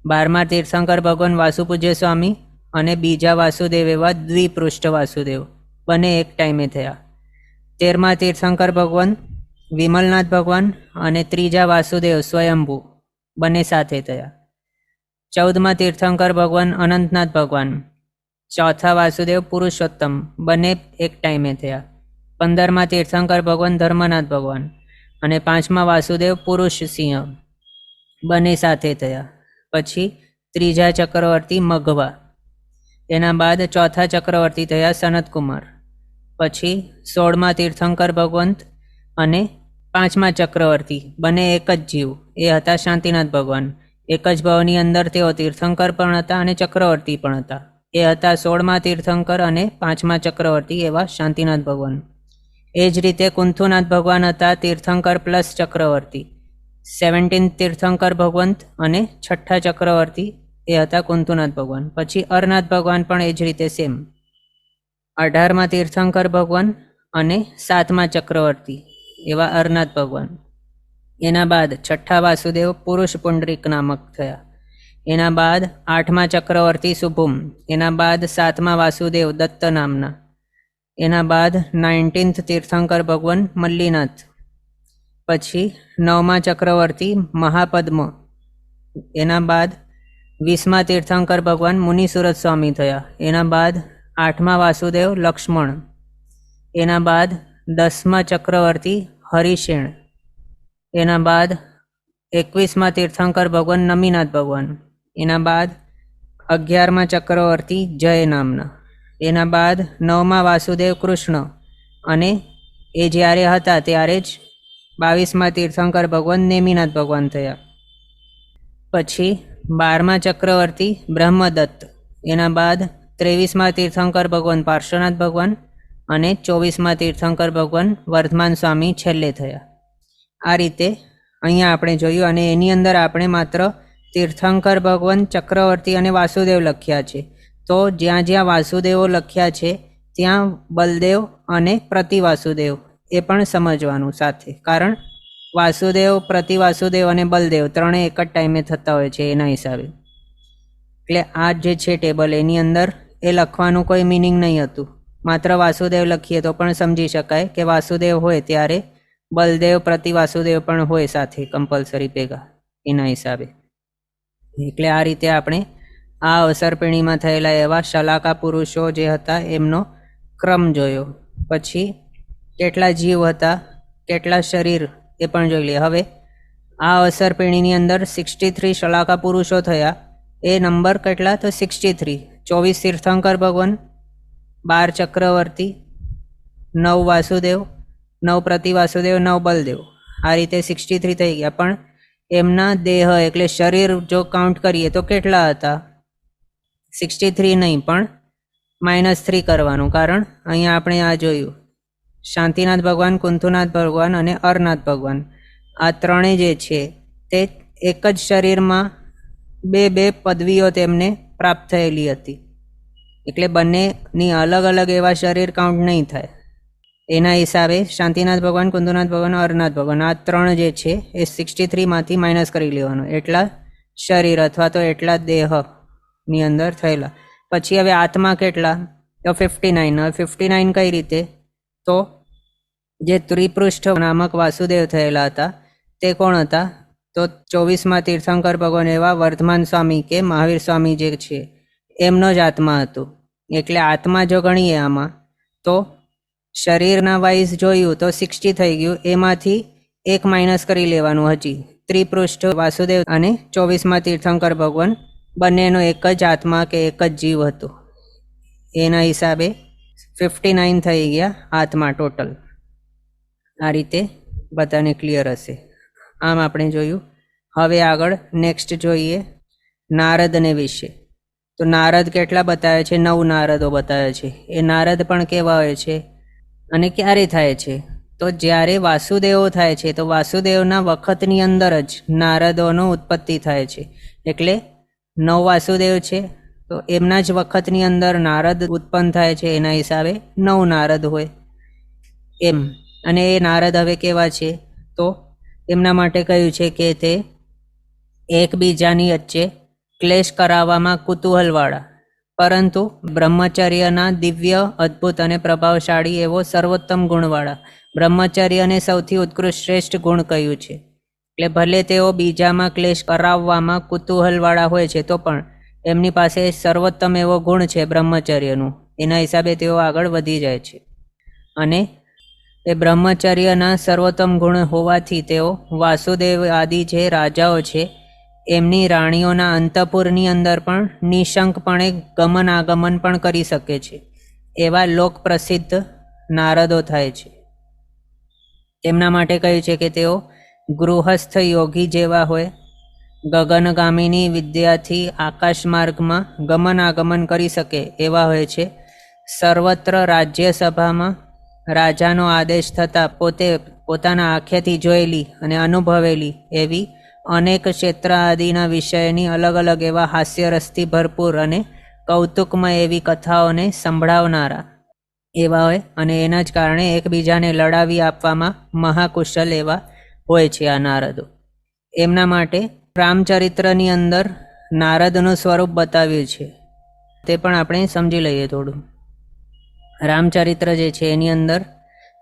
12મા તીર્થંકર ભગવાન વાસુપૂજ્ય સ્વામી અને બીજા વાસુદેવ એવા દ્વિપૃષ્ઠ વાસુદેવ બંને એક ટાઈમે થયા. 13મા તીર્થંકર ભગવાન વિમલનાથ ભગવાન અને ત્રીજા વાસુદેવ સ્વયંભૂ બંને સાથે થયા. 14મા તીર્થંકર ભગવાન અનંતનાથ ભગવાન, ચોથા વાસુદેવ પુરુષોત્તમ બંને એક ટાઈમે થયા. 15મા તીર્થંકર ભગવાન ધર્મનાથ ભગવાન અને 5મા વાસુદેવ પુરુષ સિંહ બંને સાથે થયા. પછી ત્રીજા ચક્રવર્તી મઘવા, એના બાદ ચોથા ચક્રવર્તી થયા સનતકુમાર. પછી 16મા તીર્થંકર ભગવંત અને 5મા ચક્રવર્તી બંને એક જ જીવ, એ હતા શાંતિનાથ ભગવાન. એક જ ભાવની અંદર તેઓ તીર્થંકર પણ હતા અને ચક્રવર્તી પણ હતા. એ હતા 16મા તીર્થંકર અને 5મા ચક્રવર્તી એવા શાંતિનાથ ભગવાન. એ જ રીતે કુંથુનાથ ભગવાન હતા તીર્થંકર પ્લસ ચક્રવર્તી. 17 તીર્થંકર ભગવંત અને 6ઠ્ઠા ચક્રવર્તી એ હતા કુંથુનાથ ભગવાન. પછી અરનાથ ભગવાન પણ એ જ રીતે સેમ. 18મા તીર્થંકર ભગવાન અને 7મા ચક્રવર્તી એવા અરનાથ ભગવાન. એના બાદ 6ઠ્ઠા વાસુદેવ પુરુષ પુંડરીક નામક થયા. એના બાદ 8મા ચક્રવર્તી શુભુમ. એના બાદ 7મા વાસુદેવ દત્ત નામના. એના બાદ 19th તીર્થંકર ભગવાન મલ્લીનાથ, પછી 9મા ચક્રવર્તી મહાપદ્મ, એના બાદ 20મા તીર્થંકર ભગવાન મુનિસુરત સ્વામી થયા, એના બાદ 8મા વાસુદેવ લક્ષ્મણ, એના બાદ 10મા ચક્રવર્તી હરિશેણ, એના બાદ 21મા તીર્થંકર ભગવાન નમીનાથ ભગવાન, એના બાદ 11મા ચક્રવર્તી જય નામના, એના બાદ 9મા વાસુદેવ કૃષ્ણ, અને એ જ્યારે હતા ત્યારે જ 22મા તીર્થંકર ભગવાન નેમિનાથ ભગવાન થયા. પછી 12મા ચક્રવર્તી બ્રહ્મદત્ત, એના બાદ 23મા તીર્થંકર ભગવાન પાર્શ્વનાથ ભગવાન, અને 24મા તીર્થંકર ભગવાન વર્ધમાન સ્વામી છેલ્લે થયા. આ રીતે અહીંયા આપણે જોયું, અને એની અંદર આપણે માત્ર તીર્થંકર ભગવાન, ચક્રવર્તી અને વાસુદેવ લખ્યા છે. તો જ્યાં જ્યાં વાસુદેવો લખ્યા છે ત્યાં બલદેવ અને પ્રતિવાસુદેવ એ પણ સમજવાનું સાથે, કારણ વાસુદેવ, પ્રતિવાસુદેવ અને બલદેવ ત્રણેય એક જ ટાઈમે થતા હોય છે એના હિસાબે. એટલે આ જે છે ટેબલ, એની અંદર એ લખવાનું કોઈ મિનિંગ નહીં હતું. માત્ર વાસુદેવ લખીએ તો પણ સમજી શકાય કે વાસુદેવ હોય ત્યારે બલદેવ, પ્રતિવાસુદેવ પણ હોય સાથે કમ્પલસરી ભેગા એના હિસાબે. એટલે આ રીતે આપણે આ અવસરપીણીમાં થયેલા એવા શલાકા પુરુષો જે હતા એમનો ક્રમ જોયો. પછી કેટલા જીવ હતા, કેટલા શરીર, એ પણ જોઈ લઈએ. હવે આ અવસરપીણીની અંદર 63 શલાકા પુરુષો થયા. એ નંબર કેટલા? તો 63. 24 તીર્થંકર ભગવાન, 12 ચક્રવર્તી, 9 વાસુદેવ, 9 પ્રતિવાસુદેવ, 9 બલદેવ, આ રીતે 63 થઈ ગયા. પણ એમના દેહ એટલે શરીર જો કાઉન્ટ કરીએ તો કેટલા હતા? 63 નહીં, પણ -3 કરવાનું, કારણ અહીંયા આપણે આ જોયું શાંતિનાથ ભગવાન, કુંથુનાથ ભગવાન અને અરનાથ ભગવાન, આ ત્રણેય જે છે તે એક જ શરીરમાં બે પદવીઓ તેમને પ્રાપ્ત થયેલી હતી. એટલે બંનેની અલગ અલગ એવા શરીર કાઉન્ટ નહીં થાય. એના હિસાબે શાંતિનાથ ભગવાન, કુંદુનાથ ભગવાન, અરનાથ ભગવાન, આ ત્રણ જે છે એ 63માંથી માઇનસ કરી લેવાનું, એટલા શરીર અથવા તો એટલા દેહની અંદર થયેલા. પછી હવે આત્મા કેટલા? તો 59. હવે 59 કઈ રીતે? તો જે ત્રિપૃષ્ઠ નામક વાસુદેવ થયેલા હતા તે કોણ હતા? તો 24મા તીર્થંકર ભગવાન એવા વર્ધમાન સ્વામી કે મહાવીર સ્વામી જે છે એમનો જ આત્મા હતો. એટલે આત્મા જો ગણીએ આમાં તો શરીરના વાઇઝ જોયું તો 60 થઈ ગયું, એમાંથી એક માઇનસ કરી લેવાનું. હજી ત્રિપૃષ્ઠ વાસુદેવ અને 24મા તીર્થંકર ભગવાન બંનેનો એક જ આત્મા કે એક જ જીવ હતો. એના હિસાબે 59 થઈ ગયા આત્મા ટોટલ. આ રીતે બધાને ક્લિયર હશે. આમ આપણે જોયું. હવે આગળ નેક્સ્ટ જોઈએ નારદને વિશે. તો નારદ કેટલા બતાવે છે? 9 નારદો બતાવે છે. એ નારદ પણ કેવા હોય છે અને ક્યારે થાય છે? તો જ્યારે વાસુદેવો થાય છે તો વાસુદેવના વખતની અંદર જ નારદોનો ઉત્પત્તિ થાય છે. એટલે 9 વાસુદેવ છે તો એમના જ વખતની અંદર નારદ ઉત્પન્ન થાય છે. એના હિસાબે 9 નારદ હોય એમ. અને એ નારદ હવે કેવા છે? તો એમના માટે કહ્યું છે કે તે એકબીજાની વચ્ચે ક્લેશ કરાવવામાં કુતૂહલવાળા, પરંતુ બ્રહ્મચર્યના દિવ્ય, અદ્ભુત અને પ્રભાવશાળી એવો સર્વોત્તમ ગુણવાળા. બ્રહ્મચર્યને સૌથી ઉત્કૃષ્ટ શ્રેષ્ઠ ગુણ કહ્યું છે. એટલે ભલે તેઓ બીજામાં ક્લેશ કરાવવામાં કુતૂહલવાળા હોય છે તો પણ એમની પાસે સર્વોત્તમ એવો ગુણ છે બ્રહ્મચર્યનું. એના હિસાબે તેઓ આગળ વધી જાય છે. અને એ બ્રહ્મચર્યના સર્વોત્તમ ગુણ હોવાથી તેઓ વાસુદેવ આદિ જે રાજાઓ છે એમની રાણીઓના અંતઃપુરની અંદર પણ નિશંકપણે ગમન આગમન પણ કરી શકે છે. એવા લોક પ્રસિદ્ધ નારદો થાય છે. તેમના માટે કહ્યું છે કે તેઓ ગૃહસ્થ યોગી જેવા હોય, ગગનગામિની વિદ્યાથી આકાશ માર્ગમાં ગમન આગમન કરી શકે એવા હોય છે. સર્વત્ર રાજ્યસભામાં રાજાનો આદેશ થતાં પોતાના આંખેથી જોયેલી અને અનુભવેલી એવી અનેક ક્ષેત્ર આદિના વિષયની અલગ અલગ એવા હાસ્યરસથી ભરપૂર અને કૌતુકમય એવી કથાઓને સંભળાવનારા એવા હોય. અને એના જ કારણે એકબીજાને લડાવી આપવામાં મહાકુશલ એવા હોય છે આ નારદો. એમના માટે રામચરિત્રની અંદર નારદનું સ્વરૂપ બતાવ્યું છે, તે પણ આપણે સમજી લઈએ થોડું. રામચરિત્ર જે છે એની અંદર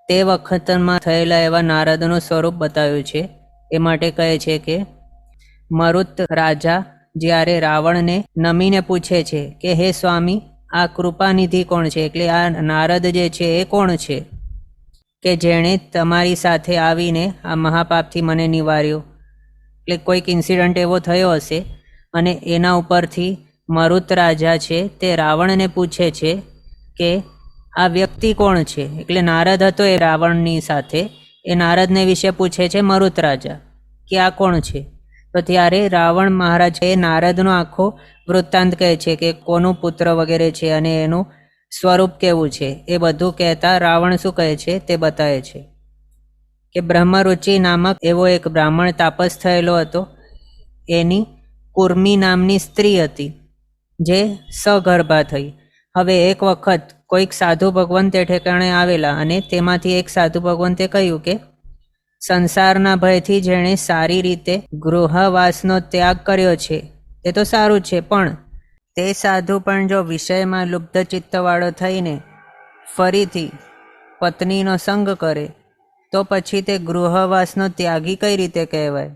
તે વખતમાં થયેલા એવા નારદનું સ્વરૂપ બતાવ્યું છે. એ માટે કહે છે કે મરુત રાજા જ્યારે રાવણને નમીને પૂછે છે કે હે સ્વામી, આ કૃપાનિધિ કોણ છે, એટલે આ નારદ જે છે એ કોણ છે કે જેણે તમારી સાથે આવીને આ મહાપાપથી મને નિવાર્યો. એટલે કોઈક ઇન્સિડન્ટ એવો થયો હશે અને એના ઉપરથી મરુત રાજા છે તે રાવણને પૂછે છે કે આ વ્યક્તિ કોણ છે. એટલે નારદ હતો એ રાવણની સાથે, એ નારદને વિશે પૂછે છે મરુત રાજા કે આ કોણ છે. તો ત્યારે રાવણ મહારાજ એ નારદનો આખો વૃત્તાંત કહે છે કે કોનું પુત્ર વગેરે છે અને એનું સ્વરૂપ કેવું છે. એ બધું કહેતા રાવણ શું કહે છે તે બતાવે છે કે બ્રહ્મરુચિ નામક એવો એક બ્રાહ્મણ તાપસ થયેલો હતો. એની કુર્મી નામની સ્ત્રી હતી જે સગર્ભા થઈ. હવે એક વખત કોઈક સાધુ ભગવંત તે ઠેકાણે આવેલા અને તેમાંથી એક સાધુ ભગવંતે કહ્યું કે સંસારના ભયથી જેણે સારી રીતે ગૃહવાસનો ત્યાગ કર્યો છે તે તો સારું છે, પણ તે સાધુ પણ જો વિષયમાં લુબ્ધ ચિત્તવાળો થઈને ફરીથી પત્નીનો સંગ કરે તો પછી તે ગૃહવાસનો ત્યાગી કઈ રીતે કહેવાય?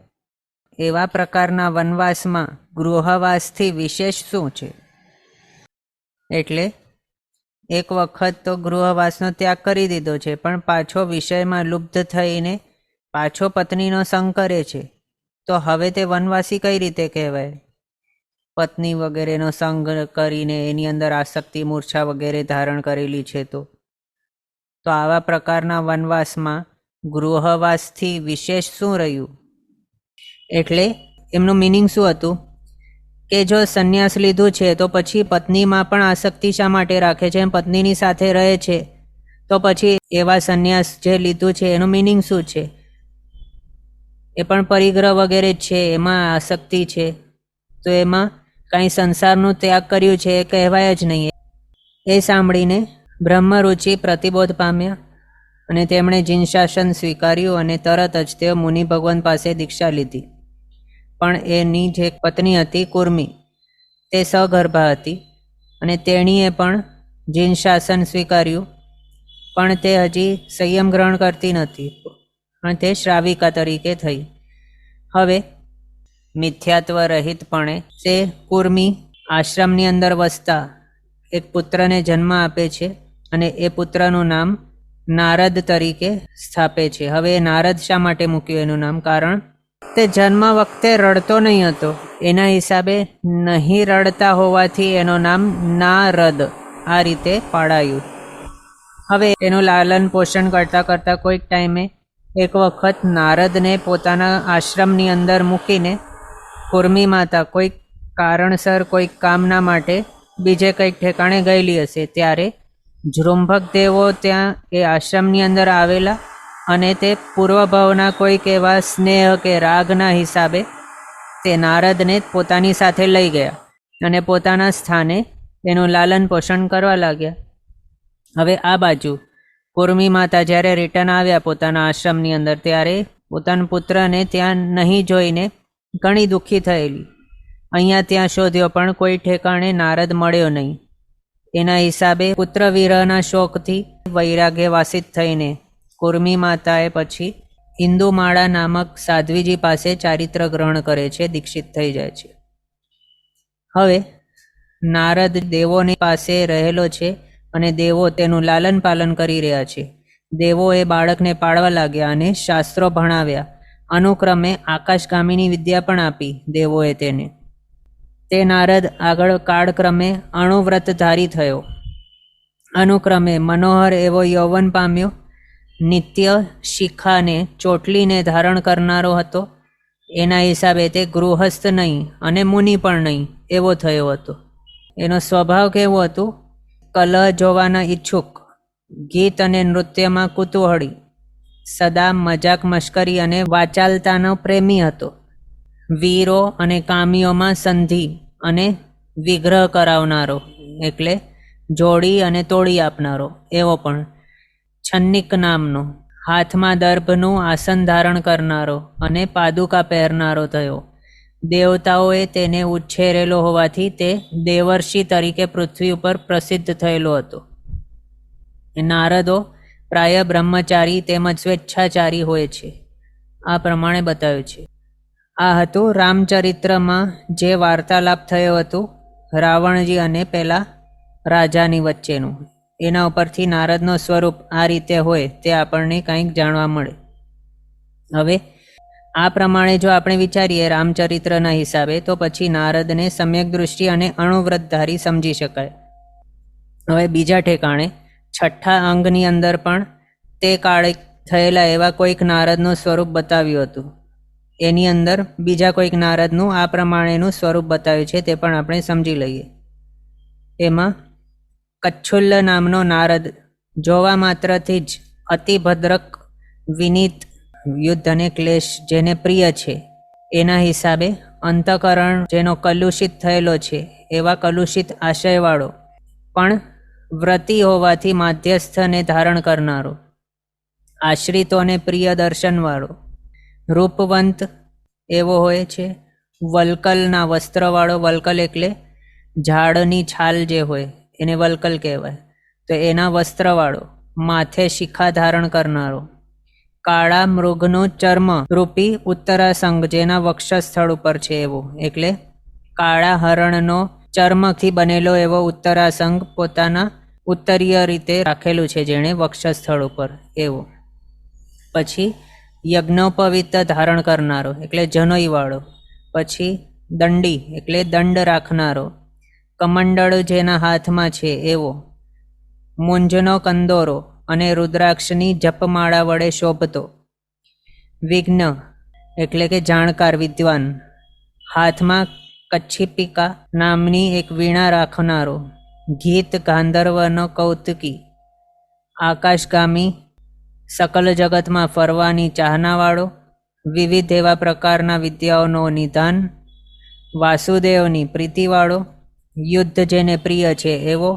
એવા પ્રકારના વનવાસમાં ગૃહવાસથી વિશેષ શું છે? એટલે એક વખત તો ગૃહવાસનો ત્યાગ કરી દીધો છે, પણ પાછો વિષયમાં લુબ્ધ થઈને પાછો પત્નીનો સંગ કરે છે, તો હવે તે વનવાસી કઈ રીતે કહેવાય? પત્ની વગેરેનો સંગ કરીને એની અંદર આસક્તિ, મૂર્છા વગેરે ધારણ કરેલી છે. તો આવા પ્રકારના વનવાસમાં ગૃહવાસથી વિશેષ શું રહ્યું? એટલે એમનું મિનિંગ શું હતું કે જો સંન્યાસ લીધું છે તો પછી પત્નીમાં પણ આસક્તિ શા માટે રાખે છે? પત્નીની સાથે રહે છે તો પછી એવા સંન્યાસ જે લીધું છે એનું મિનિંગ શું છે? એ પણ પરિગ્રહ વગેરે જ છે, એમાં આસક્તિ છે, તો એમાં કાંઈ સંસારનું ત્યાગ કર્યું છે એ કહેવાય જ નહીં. એ સાંભળીને બ્રહ્મરુચિ પ્રતિબોધ પામ્યા અને તેમણે જીન શાસન સ્વીકાર્યું અને તરત જ તેઓ મુનિ ભગવાન પાસે દીક્ષા લીધી. પણ એની જે પત્ની હતી કુર્મી તે સગર્ભા હતી અને તેણીએ પણ જીન શાસન સ્વીકાર્યું, પણ તે હજી સંયમ ગ્રહણ કરતી નથી અને તે શ્રાવિકા તરીકે થઈ. હવે મિથ્યાત્વ રહિતપણે તે કુર્મી આશ્રમની અંદર વસતા એક પુત્રને જન્મ આપે છે અને એ પુત્રનું નામ નારદ તરીકે સ્થાપે છે. હવે એ નારદ શા માટે મૂક્યું એનું નામ? કારણ તે જન્મ વખતે રડતો નહીં હતો, એના હિસાબે નહીં રડતા હોવાથી એનું નામ નારદ આ રીતે પાડાયું. હવે એનું લાલન પોષણ કરતાં કરતાં કોઈક ટાઈમે એક વખત નારદને પોતાના આશ્રમની અંદર મૂકીને કુર્મી માતા કોઈક કારણસર કોઈક કામના માટે બીજે કંઈક ઠેકાણે ગયેલી હશે. ત્યારે જૃંભક દેવો ત્યાં એ આશ્રમની અંદર આવેલા અને તે પૂર્વભાવના કોઈક એવા સ્નેહ કે રાગના હિસાબે તે નારદને પોતાની સાથે લઈ ગયા અને પોતાના સ્થાને એનું લાલન પોષણ કરવા લાગ્યા. હવે આ બાજુ કુર્મી માતા જ્યારે રિટર્ન આવ્યા પોતાના આશ્રમની અંદર ત્યારે પોતાના પુત્રને ત્યાં નહીં જોઈને ઘણી દુઃખી થયેલી. અહીંયા ત્યાં શોધ્યો પણ કોઈ ઠેકાણે નારદ મળ્યો નહીં. એના હિસાબે પુત્ર વિરહના શોકથી વૈરાગ્ય વાસિત થઈને કુર્મી માતાએ પછી ઇન્દુમાળા નામક સાધ્વીજી પાસે ચારિત્ર ગ્રહણ કરે છે, દીક્ષિત થઈ જાય છે. હવે નારદ દેવોની પાસે રહેલો છે અને દેવો તેનું લાલન પાલન કરી રહ્યા છે. દેવો એ બાળકને પાળવા લાગ્યા અને શાસ્ત્રો ભણાવ્યા. અનુક્રમે આકાશગામીની વિદ્યા પણ આપી દેવોએ તેને. તે નારદ આગળ કાળક્રમે અણુવ્રતધારી થયો. અનુક્રમે મનોહર એવો યૌવન પામ્યો. નિત્ય શિખાને ચોટલીને ધારણ કરનારો હતો. એના હિસાબે તે ગૃહસ્થ નહીં અને મુનિ પણ નહીં એવો થયો હતો. એનો સ્વભાવ કેવો હતો? કલહ જોવાના ઈચ્છુક, ગીત અને નૃત્યમાં કુતૂહળી, સદા મજાક મશ્કરી અને વાચાલતાનો પ્રેમી હતો. વીરો અને કામીઓમાં સંધિ અને વિગ્રહ કરાવનારો, એટલે જોડી અને તોડી આપનારો એવો પણ. છન્નિક નામનો, હાથમાં દર્ભનું આસન ધારણ કરનારો અને પાદુકા પહેરનારો થયો. દેવતાઓએ તેને ઉછેરેલો હોવાથી તે દેવર્ષિ તરીકે પૃથ્વી ઉપર પ્રસિદ્ધ થયેલો હતો. નારદો પ્રાય બ્રહ્મચારી તેમજ સ્વેચ્છાચારી હોય છે, આ પ્રમાણે બતાવ્યું છે. આ હતું રામચરિત્રમાં જે વાર્તાલાપ થયો હતું રાવણજી અને પેલા રાજાની વચ્ચેનું. એના ઉપરથી નારદનું સ્વરૂપ આ રીતે હોય તે આપણને કંઈક જાણવા મળે. હવે આ પ્રમાણે જો આપણે વિચારીએ રામચરિત્રના હિસાબે તો પછી નારદને સમ્યક દૃષ્ટિ અને અણુવ્રતધારી સમજી શકાય. હવે બીજા ઠેકાણે છઠ્ઠા અંગની અંદર પણ તે કાળે થયેલા એવા કોઈક નારદનું સ્વરૂપ બતાવ્યું હતું. એની અંદર બીજા કોઈક નારદનું આ પ્રમાણેનું સ્વરૂપ બતાવ્યું છે, તે પણ આપણે સમજી લઈએ. એમાં કચ્છુલ્લ નામનો નારદ જોવા માત્રથી જ અતિભદ્રક, વિનીત, યુદ્ધ અને ક્લેશ જેને પ્રિય છે એના હિસાબે અંતઃકરણ જેનો કલુષિત થયેલો છે એવા કલુષિત આશયવાળો, પણ વ્રતી હોવાથી માધ્યસ્થને ધારણ કરનારો, આશ્રિતોને પ્રિય દર્શનવાળો, રૂપવંત એવો હોય છે, વલ્કલના વસ્ત્રવાળો. વલ્કલ એટલે ઝાડની છાલ જે હોય એને વલ્કલ કહેવાય. તો એના વસ્ત્રવાળો, માથે શિખા ધારણ કરનારો, કાળા મૃગનું ચર્મ રૂપી ઉત્તરાસંગ જેના વક્ષસ્થળ ઉપર છે એવો, એટલે કાળા હરણનો ચર્મથી બનેલો એવો ઉત્તરાસંગ પોતાના ઉત્તરીય રીતે રાખેલું છે જેણે વક્ષસ્થળ ઉપર એવો. પછી યજ્ઞોપવિત્ત ધારણ કરનારો એટલે જનોઈવાળો. પછી દંડી એટલે દંડ રાખનારો, કમંડળ જેના હાથમાં છે એવો, મુંજનો કંદોરો અને રુદ્રાક્ષની જપમાળા વડે શોભતો, વિઘ્ન એટલે કે જાણકાર, વિદ્વાન, હાથમાં કચ્છિપિકા નામની એક વીણા રાખનારો, ગીત ગાંધર્વનો કૌતુકી, આકાશગામી, સકલ જગતમાં ફરવાની ચાહનાવાળો, વિવિધ એવા પ્રકારના વિદ્યાઓનો નિધાન, વાસુદેવની પ્રીતિવાળો, યુદ્ધ જેને પ્રિય છે એવો,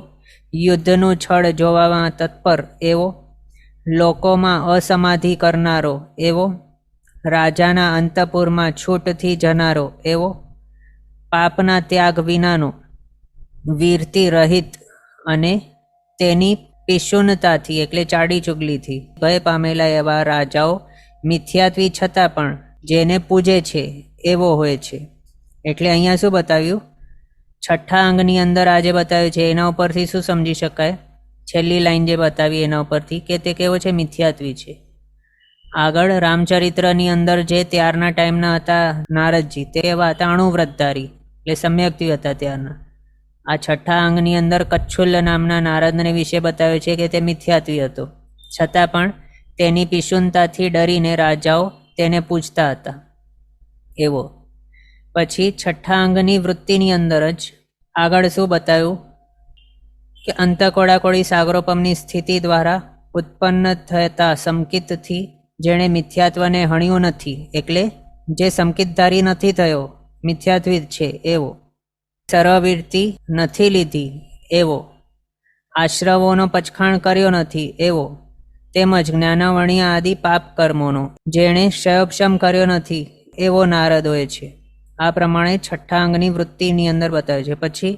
યુદ્ધનું છળ જોવામાં તત્પર એવો, લોકોમાં અસમાધિ કરનારો એવો, રાજાના અંતઃપુરમાં છૂટથી જનારો એવો, પાપના ત્યાગ વિનાનો, વીરતી રહિત અને તેની પિશુનતાથી એટલે ચાડી ચુગલીથી ભય પામેલા એવા રાજાઓ મિથ્યાત્વી છતાં પણ જેને પૂજે છે એવો હોય છે. એટલે અહીંયા શું બતાવ્યું? છઠ્ઠા અંગની અંદર આજે બતાવ્યું છે એના ઉપરથી શું સમજી શકાય? છેલ્લી લાઈન જે બતાવી એના ઉપરથી કે તે કેવો છે? મિથ્યાત્વી છે. આગળ રામચરિત્રની અંદર જે ત્યારના ટાઈમના હતા નારદજી, તે એવા હતા અણુવ્રતધારી એટલે સમ્યક્ત્વી હતા ત્યારના. આ છઠ્ઠા અંગની અંદર કચ્છુલ્લ નામના નારદને વિશે બતાવ્યું છે કે તે મિથ્યાત્વી હતો, છતાં પણ તેની પિશુનતાથી ડરીને રાજાઓ તેને પૂજતા હતા એવો. પછી છઠ્ઠા અંગની વૃત્તિની અંદર જ આગળ શું બતાવ્યું કે અંતકોડાકોડી સાગરોપમની સ્થિતિ દ્વારા ઉત્પન્ન થતા સંકિતથી જેણે મિથ્યાત્વને હણ્યું નથી, એટલે જે સંકિતધારી નથી થયો, મિથ્યાત્વી છે એવો, સરવીરતી નથી લીધી એવો, આશ્રવોનો પચખાણ કર્યો નથી એવો, તેમજ જ્ઞાનવણીય આદિ પાપ કર્મોનો જેણે ક્ષયોક્ષમ કર્યો નથી એવો નારદ હોય છે. આ પ્રમાણે છઠ્ઠા અંગની વૃત્તિની અંદર બતાવે છે. પછી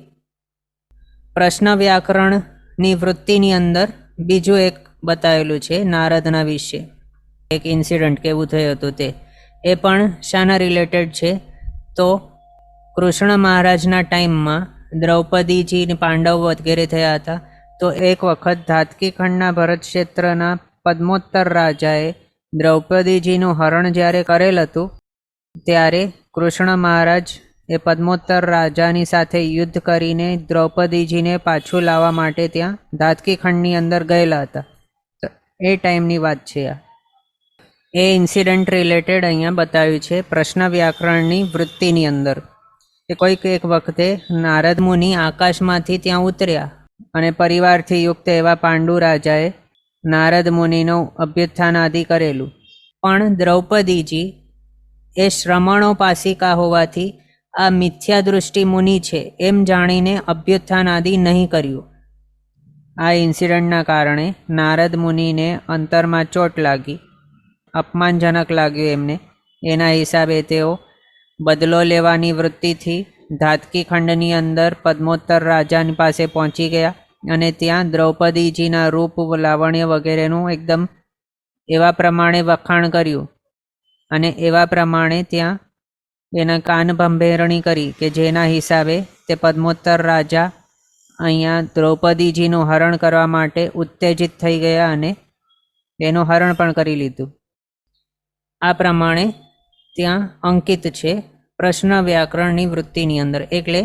પ્રશ્ન વ્યાકરણની વૃત્તિની અંદર બીજું એક બતાવેલું છે નારદના વિશે, એક ઇન્સિડન્ટ કેવું થયું હતું તે. એ પણ શાના રિલેટેડ છે? તો કૃષ્ણ મહારાજના ટાઈમમાં દ્રૌપદીજી, પાંડવ વગેરે થયા હતા. તો એક વખત ધાતકી ખંડના ભરત ક્ષેત્રના પદ્મોત્તર રાજાએ દ્રૌપદીજીનું હરણ જ્યારે કરેલ હતું ત્યારે કૃષ્ણ મહારાજ એ પદ્મોત્તર રાજાની સાથે યુદ્ધ કરીને દ્રૌપદીજીને પાછું લાવવા માટે ત્યાં ધાતકી ખંડની અંદર ગયેલા હતા. તો એ ટાઈમની વાત છે આ. એ ઇન્સિડન્ટ રિલેટેડ અહીંયા બતાવ્યું છે પ્રશ્ન વ્યાકરણની વૃત્તિની અંદર. કે કોઈક એક વખતે નારદ મુનિ આકાશમાંથી ત્યાં ઉતર્યા અને પરિવારથી યુક્ત એવા પાંડુ રાજાએ નારદ મુનિનો અભ્યુત્થાન આદિ કરેલું, પણ દ્રૌપદીજી એ શ્રમણોપાસિકા હોવાથી આ મિથ્યા દૃષ્ટિ મુનિ છે એમ જાણીને અભ્યુત્થાન આદિ નહીં કર્યું. આ ઇન્સિડન્ટના કારણે નારદ મુનિને અંતરમાં ચોટ લાગી, અપમાનજનક લાગ્યું એમને. એના હિસાબે તેઓ બદલો લેવાની વૃત્તિથી ધાતકી ખંડની અંદર પદ્મોત્તર રાજાની પાસે પહોંચી ગયા અને ત્યાં દ્રૌપદીજીના રૂપ, લાવણ્ય વગેરેનું એકદમ એવા પ્રમાણે વખાણ કર્યું અને એવા પ્રમાણે ત્યાં એના કાન ભંભેરણી કરી કે જેના હિસાબે તે પદ્મોત્તર રાજા અહીંયા દ્રૌપદીજીનું હરણ કરવા માટે ઉત્તેજિત થઈ ગયા અને એનું હરણ પણ કરી લીધું. આ પ્રમાણે ત્યાં અંકિત છે પ્રશ્ન વ્યાકરણની વૃત્તિની અંદર. એટલે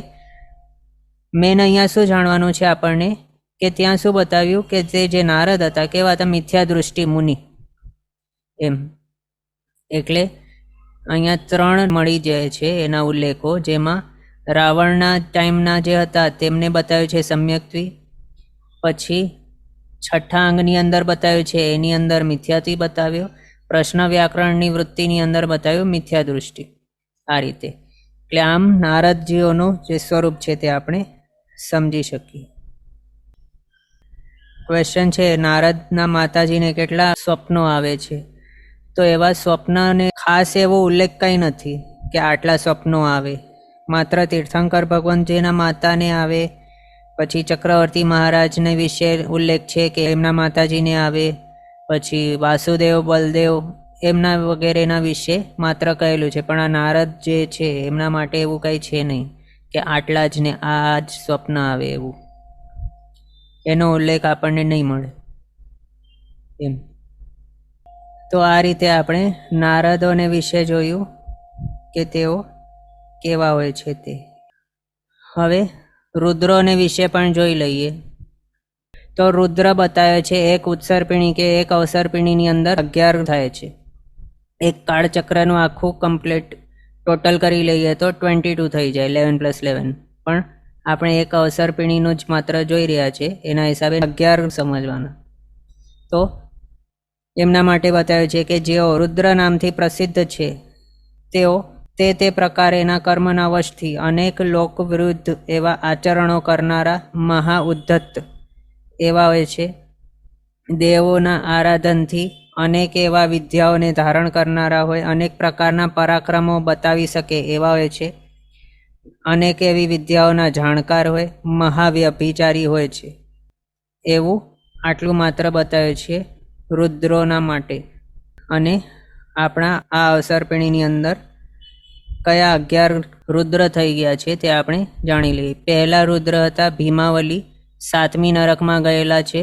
મેન અહીંયા શું જાણવાનું છે આપણને કે ત્યાં શું બતાવ્યું કે તે જે નારદ હતા કેવા હતા, મિથ્યા દૃષ્ટિ મુનિ એમ. એટલે અહીંયા 3 મળી જાય છે એના ઉલ્લેખો, જેમાં રાવણના ટાઈમના જે હતા તેમને બતાવ્યું છે સમ્યક્ત્વી, પછી 6ઠ્ઠા અંગની અંદર બતાવ્યું છે એની અંદર મિથ્યાત્વી બતાવ્યો, પ્રશ્ન વ્યાકરણની વૃત્તિની અંદર બતાવ્યું મિથ્યા દૃષ્ટિ. આ રીતે એટલે આમ નારદજીઓનું જે સ્વરૂપ છે તે આપણે સમજી શકીએ. ક્વેશ્ચન છે, નારદના માતાજીને કેટલા સ્વપ્નો આવે છે? તો એવા સ્વપ્નને ખાસ એવો ઉલ્લેખ કંઈ નથી કે આટલા સ્વપ્નો આવે. માત્ર તીર્થંકર ભગવંતજીના માતાને આવે, પછી ચક્રવર્તી મહારાજને વિશે ઉલ્લેખ છે કે એમના માતાજીને આવે, પછી વાસુદેવ, બલદેવ એમના વગેરેના વિશે માત્ર કહેલું છે. પણ આ નારદ જે છે એમના માટે એવું કંઈ છે નહીં કે આટલા જ ને આ જ સ્વપ્ન આવે એવું, એનો ઉલ્લેખ આપણને નહીં મળે એમ. તો આ રીતે આપણે નારદોને વિશે જોયું કે તેઓ કેવા હોય છે તે. હવે રુદ્રોને વિશે પણ જોઈ લઈએ. તો રુદ્ર બતાવે છે એક ઉત્સર્પિણી કે એક અવસર્પિણીની અંદર 11 થાય છે. એક કાળચક્રનું આખું કમ્પ્લીટ ટોટલ કરી લઈએ તો 22 થઈ જાય, 11 + 11. પણ આપણે એક અવસર્પિણીનું જ માત્ર જોઈ રહ્યા છે, એના હિસાબે 11 સમજવાના. તો એમના માટે બતાવે છે કે જેઓ રુદ્ર નામથી પ્રસિદ્ધ છે તેઓ તે પ્રકારે એના કર્મના વશથી અનેક લોક વિરુદ્ધ એવા આચરણો કરનારા મહા ઉદ્ધત એવા હોય છે. દેવોના આરાધનથી અનેક એવા વિદ્યાઓને ધારણ કરનારા હોય, અનેક પ્રકારના પરાક્રમો બતાવી શકે એવા હોય છે, અનેક એવી વિદ્યાઓના જાણકાર હોય, મહાવ્યભિચારી હોય છે. એવું આટલું માત્ર બતાવે છે રુદ્રોના માટે. અને આપણા આ અવસર્પિણીની અંદર કયા 11 રુદ્ર થઈ ગયા છે તે આપણે જાણી લઈએ. પહેલા રુદ્ર હતા ભીમાવલી, 7મી નરકમાં ગયેલા છે,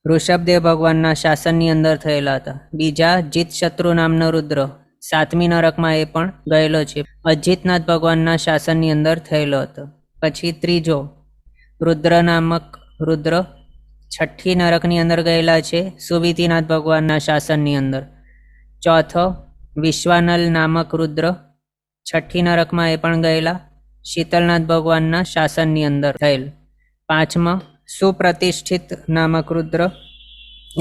ઋષભદેવ ભગવાનના શાસનની અંદર થયેલા હતા. બીજા જીતશત્રુ નામનો રુદ્ર, 7મી નરકમાં એ પણ ગયેલો છે, અજીતનાથ ભગવાનના શાસનની અંદર થયેલો હતો. પછી ત્રીજો રુદ્ર નામક રુદ્ર 6ઠ્ઠી નરકની અંદર ગયેલા છે, સુવિધિનાથ ભગવાનના શાસનની અંદર. ચોથો વિશ્વાનલ નામક રુદ્ર, 6ઠ્ઠી નરકમાં એ પણ ગયેલા, શીતલનાથ ભગવાનના શાસનની અંદર થયેલ. પાંચમો સુપ્રતિષ્ઠિત નામક રુદ્ર,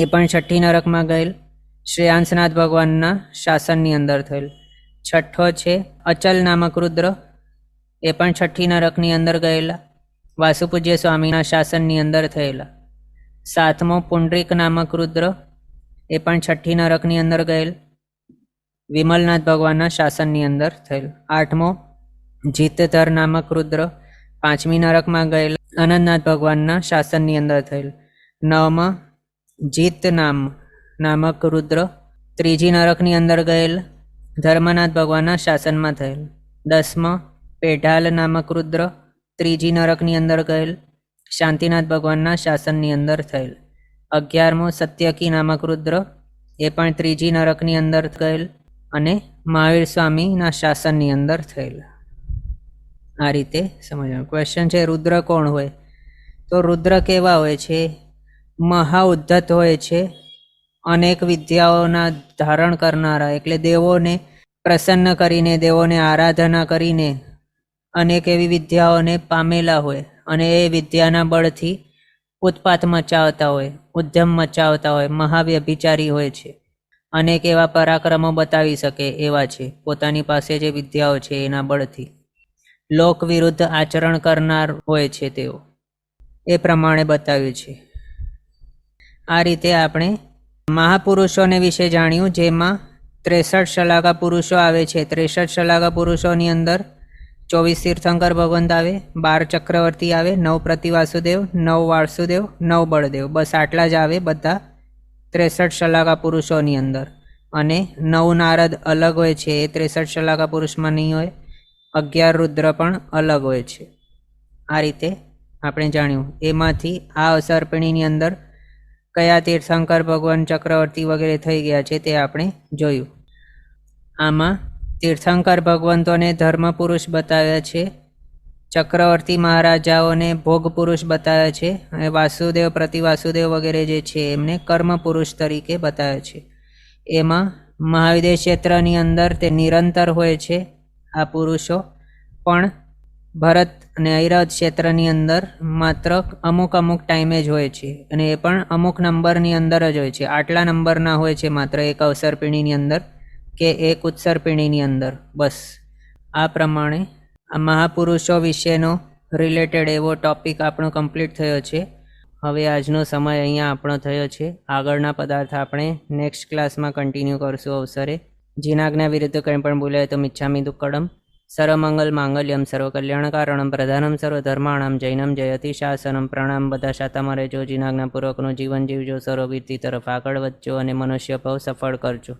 એ પણ 6ઠ્ઠી નરકમાં ગયેલ, શ્રેયાંસનાથ ભગવાનના શાસનની અંદર થયેલ. છઠ્ઠો છે અચલ નામક રુદ્ર, એ પણ 6ઠ્ઠી નરકની અંદર ગયેલા, વાસુપૂજ્ય સ્વામીના શાસનની અંદર થયેલા. સાતમો પુંડરીક નામક રુદ્ર, એ પણ 6ઠ્ઠી નરકની અંદર ગયેલ, વિમલનાથ ભગવાનના શાસનની અંદર થયેલ. આઠમો જીતધર નામક રુદ્ર, 5મી નરકમાં ગયેલ, અનંતનાથ ભગવાનના શાસનની અંદર થયેલ. નવમા જીત નામક રુદ્ર, 3જી નરકની અંદર ગયેલ, ધર્મનાથ ભગવાનના શાસનમાં થયેલ. 10મા પેઢાલ નામક રુદ્ર, 3જી નરકની અંદર ગયેલ, શાંતિનાથ ભગવાનના શાસનની અંદર થયેલ. 11મો સત્યકી નામક રુદ્ર, એ પણ 3જી નરકની અંદર ગયેલ અને મહાવીર સ્વામીના શાસનની અંદર થયેલ. આ રીતે સમજવાનું. ક્વેશ્ચન છે રુદ્ર કોણ હોય? તો રુદ્ર કેવા હોય છે? મહા ઉદ્ધત હોય છે, અનેક વિદ્યાઓના ધારણ કરનારા, એટલે દેવોને પ્રસન્ન કરીને, દેવોને આરાધના કરીને અનેક એવી વિદ્યાઓને પામેલા હોય અને એ વિદ્યાના બળથી ઉત્પાત મચાવતા હોય, ઉદ્યમ મચાવતા હોય, મહાવ્યભિચારી હોય છે, અનેક એવા પરાક્રમો બતાવી શકે એવા છે. પોતાની પાસે જે વિદ્યાઓ છે એના બળથી લોક વિરુદ્ધ આચરણ કરનાર હોય છે તેઓ, એ પ્રમાણે બતાવ્યું છે. આ રીતે આપણે મહાપુરુષોને વિશે જાણ્યું, જેમાં 63 શલાકા પુરુષો આવે છે. 63 શલાકા પુરુષોની અંદર 24 તીર્થંકર ભગવંત આવે, 12 ચક્રવર્તી આવે, 9 પ્રતિવાસુદેવ, 9 વાસુદેવ, 9 બળદેવ, બસ આટલા જ આવે બધા 63 શલાકા પુરુષોની અંદર. અને 9 નારદ અલગ હોય છે, એ 63 શલાકા પુરુષમાં નહીં હોય. 11 રુદ્ર પણ અલગ હોય છે. આ રીતે આપણે જાણ્યું. એમાંથી આ અવસર્પિણીની અંદર કયા તીર્થંકર ભગવાન ચક્રવર્તી વગેરે થઈ ગયા છે તે આપણે જોયું. આમાં તીર્થંકર ભગવંતોને ધર્મ પુરુષ બતાવ્યા છે, ચક્રવર્તી મહારાજાઓને ભોગ પુરુષ બતાવ્યા છે, અને વાસુદેવ પ્રતિવાસુદેવ વગેરે જે છે એમને કર્મ પુરુષ તરીકે બતાવ્યા છે. એમાં મહાવિદેશ ક્ષેત્રની અંદર તે નિરંતર હોય છે આ પુરુષો, પણ ભરત અને ઐરાવત ક્ષેત્રની અંદર માત્ર અમુક ટાઈમે જ હોય છે, અને એ પણ અમુક નંબરની અંદર જ હોય છે. આટલા નંબરના હોય છે માત્ર એક અવસર્પિણીની અંદર કે એક ઉત્સર્પિણીની અંદર. બસ આ પ્રમાણે આ મહાપુરુષો વિશેનો રિલેટેડ એવો ટોપિક આપણો કમ્પ્લીટ થયો છે. હવે આજનો સમય અહીંયા આપણો થયો છે. આગળના પદાર્થ આપણે નેક્સ્ટ ક્લાસમાં કન્ટિન્યુ કરશું અવસરે. જીનાજ્ઞા વિરુદ્ધ કંઈ પણ બોલાય તો મિચ્છામિ દુક્કડમ. સર્વમંગલ માંગલ્યમ સર્વકલ્યાણકારણમ પ્રધાનમ સર્વધર્માણામ જૈનમ જયતિ શાસનમ. પ્રણામ. બધા શાતામાં રહેજો, જીનાજ્ઞાપૂર્વકનું જીવન જીવજો, સર્વવીરતી તરફ આગળ વધજો અને મનુષ્ય ભવ સફળ કરજો.